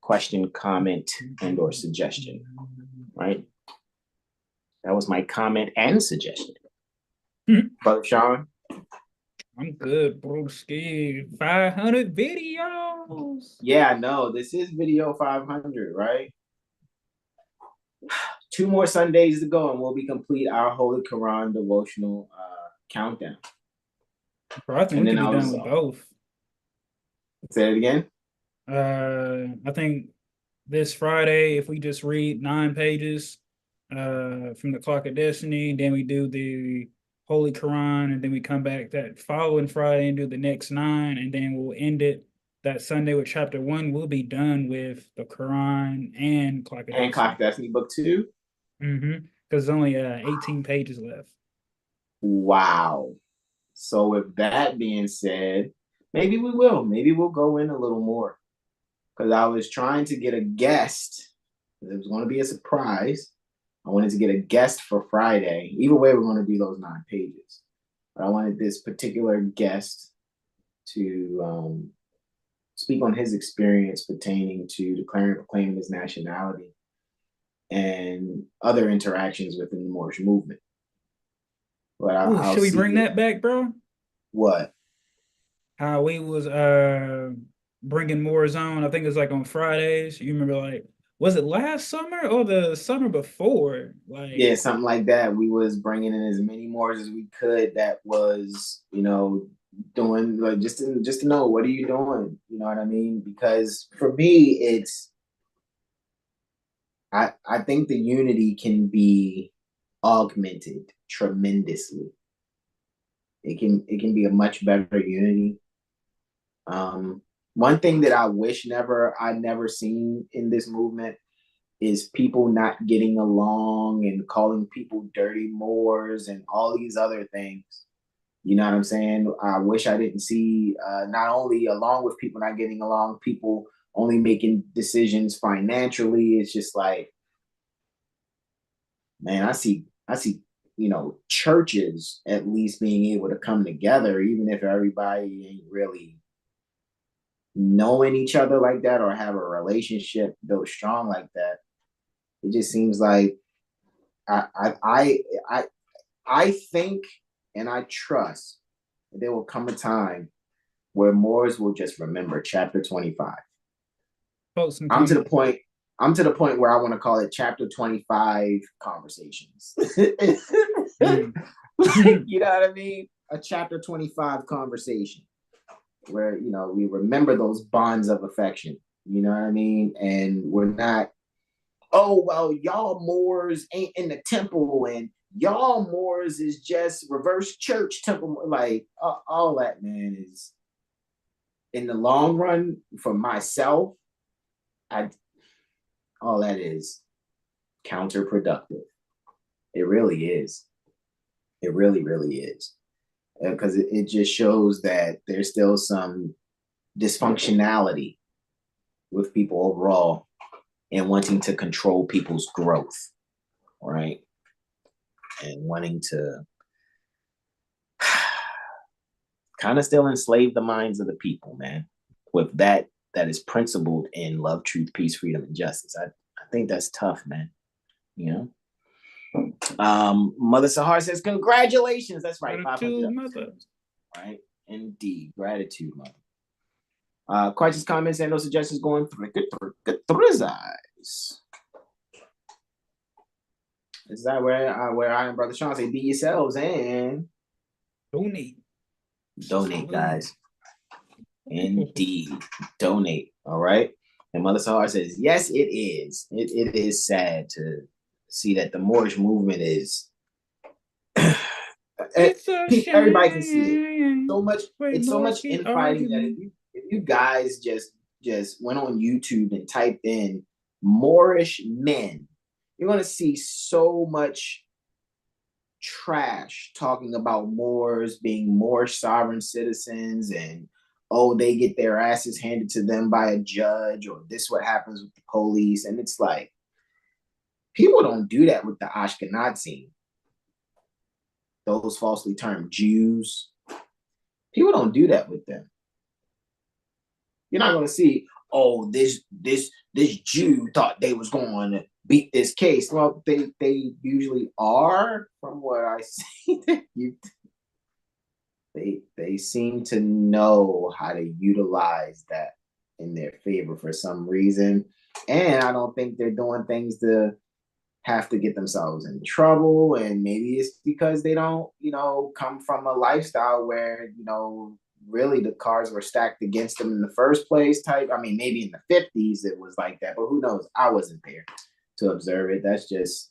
question, comment, and or suggestion, right? That was my comment and suggestion. Brother Sean? I'm good, broski. 500 videos. Yeah, I know. This is video 500, right? 2 more Sundays to go, and we'll be complete our Holy Quran devotional countdown. Bro, I think we could be done with both. Say it again. I think this Friday, if we just read 9 pages from the Clock of Destiny, then we do the Holy Quran, and then we come back that following Friday and do the next 9, and then we'll end it that Sunday with chapter 1. We'll be done with the Quran and Clock of And Clock of Destiny. Destiny book 2. Because there's only 18 pages left. Wow. So with that being said, maybe we will. Maybe we'll go in a little more. Because I was trying to get a guest. It was going to be a surprise. I wanted to get a guest for Friday. Either way, we're going to do those 9 pages. But I wanted this particular guest to speak on his experience pertaining to declaring and proclaiming his nationality and other interactions within the Moorish movement. But should we bring that back, bro? What? How we was bringing Moor's on. I think it was like on Fridays. You remember, like, was it last summer or the summer before? Like, yeah, something like that. We was bringing in as many Moors as we could. That was, doing like just to know, what are you doing? You know what I mean? Because for me, it's I think the unity can be augmented tremendously. It can be a much better unity. One thing that I wish I never seen in this movement is people not getting along and calling people dirty Moors and all these other things. You know what I'm saying? I wish I didn't see, not only along with people not getting along, people only making decisions financially. It's just like, man, I see, churches at least being able to come together, even if everybody ain't really knowing each other like that or have a relationship built strong like that. It just seems like I think and I trust that there will come a time where Moors will just remember chapter 25. I'm to the point where I want to call it chapter 25 conversations. You know what I mean? A chapter 25 conversation where, we remember those bonds of affection. You know what I mean? And we're not, oh, well, y'all Moors ain't in the temple and y'all Moors is just reverse church temple. Like, all that, man, is in the long run for myself, all that is counterproductive. It really is. It really, really is. Because it just shows that there's still some dysfunctionality with people overall and wanting to control people's growth, right? And wanting to kind of still enslave the minds of the people, man, with that is principled in love, truth, peace, freedom, and justice. I think that's tough, man. Mother Sahar says, congratulations. That's right. Gratitude, mother. Right? Indeed. Gratitude, mother. Questions, comments, and no suggestions going through his eyes. This is where I and Brother Sean say, be yourselves and donate, guys. Indeed. Donate. All right. And Mother Sahar says, yes, it is. It is sad to see that the Moorish movement is everybody can see it. So much, it's so much infighting that if you guys just went on YouTube and typed in Moorish men, you're gonna see so much trash talking about Moors being Moorish sovereign citizens and they get their asses handed to them by a judge, or this what happens with the police. And it's like, people don't do that with the Ashkenazi, those falsely termed Jews. People don't do that with them. You're not going to see, this Jew thought they was going to beat this case. Well, they usually are, from what I see. They seem to know how to utilize that in their favor for some reason. And I don't think they're doing things to have to get themselves in trouble. And maybe it's because they don't, come from a lifestyle where, really the cards were stacked against them in the first place type. I mean, maybe in the 50s it was like that, but who knows? I wasn't there to observe it. That's just,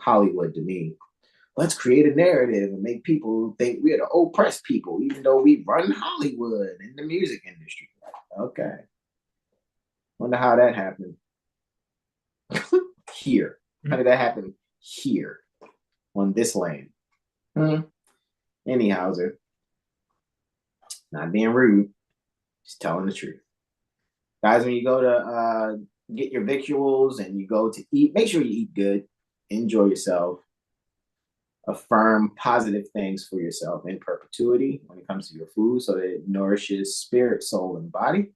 Hollywood to me. let's create a narrative and make people think we're the oppressed people, even though we run Hollywood and the music industry. Okay. Wonder how that happened. Here. How did that happen here on this land? Anyhow, not being rude, just telling the truth. Guys, when you go to get your victuals and you go to eat, make sure you eat good, enjoy yourself, affirm positive things for yourself in perpetuity when it comes to your food so that it nourishes spirit, soul, and body.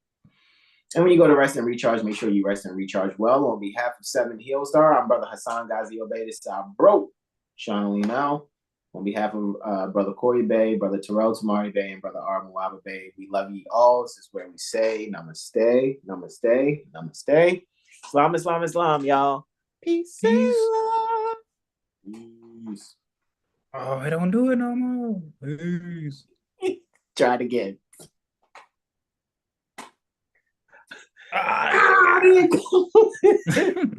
And when you go to rest and recharge, make sure you rest and recharge well. On behalf of 7HealStar, I'm Brother Hasan Ghazi Obey. This is our bro, Sean Lee Mel. On behalf of Brother Corey Bay, Brother Terrell Tamari Bay, and Brother R. Muaba Bay, we love you all. This is where we say namaste, namaste, namaste. Islam, Islam, Islam, y'all. Peace. Peace. Oh, I don't do it no more. Peace. Try it again. Ah,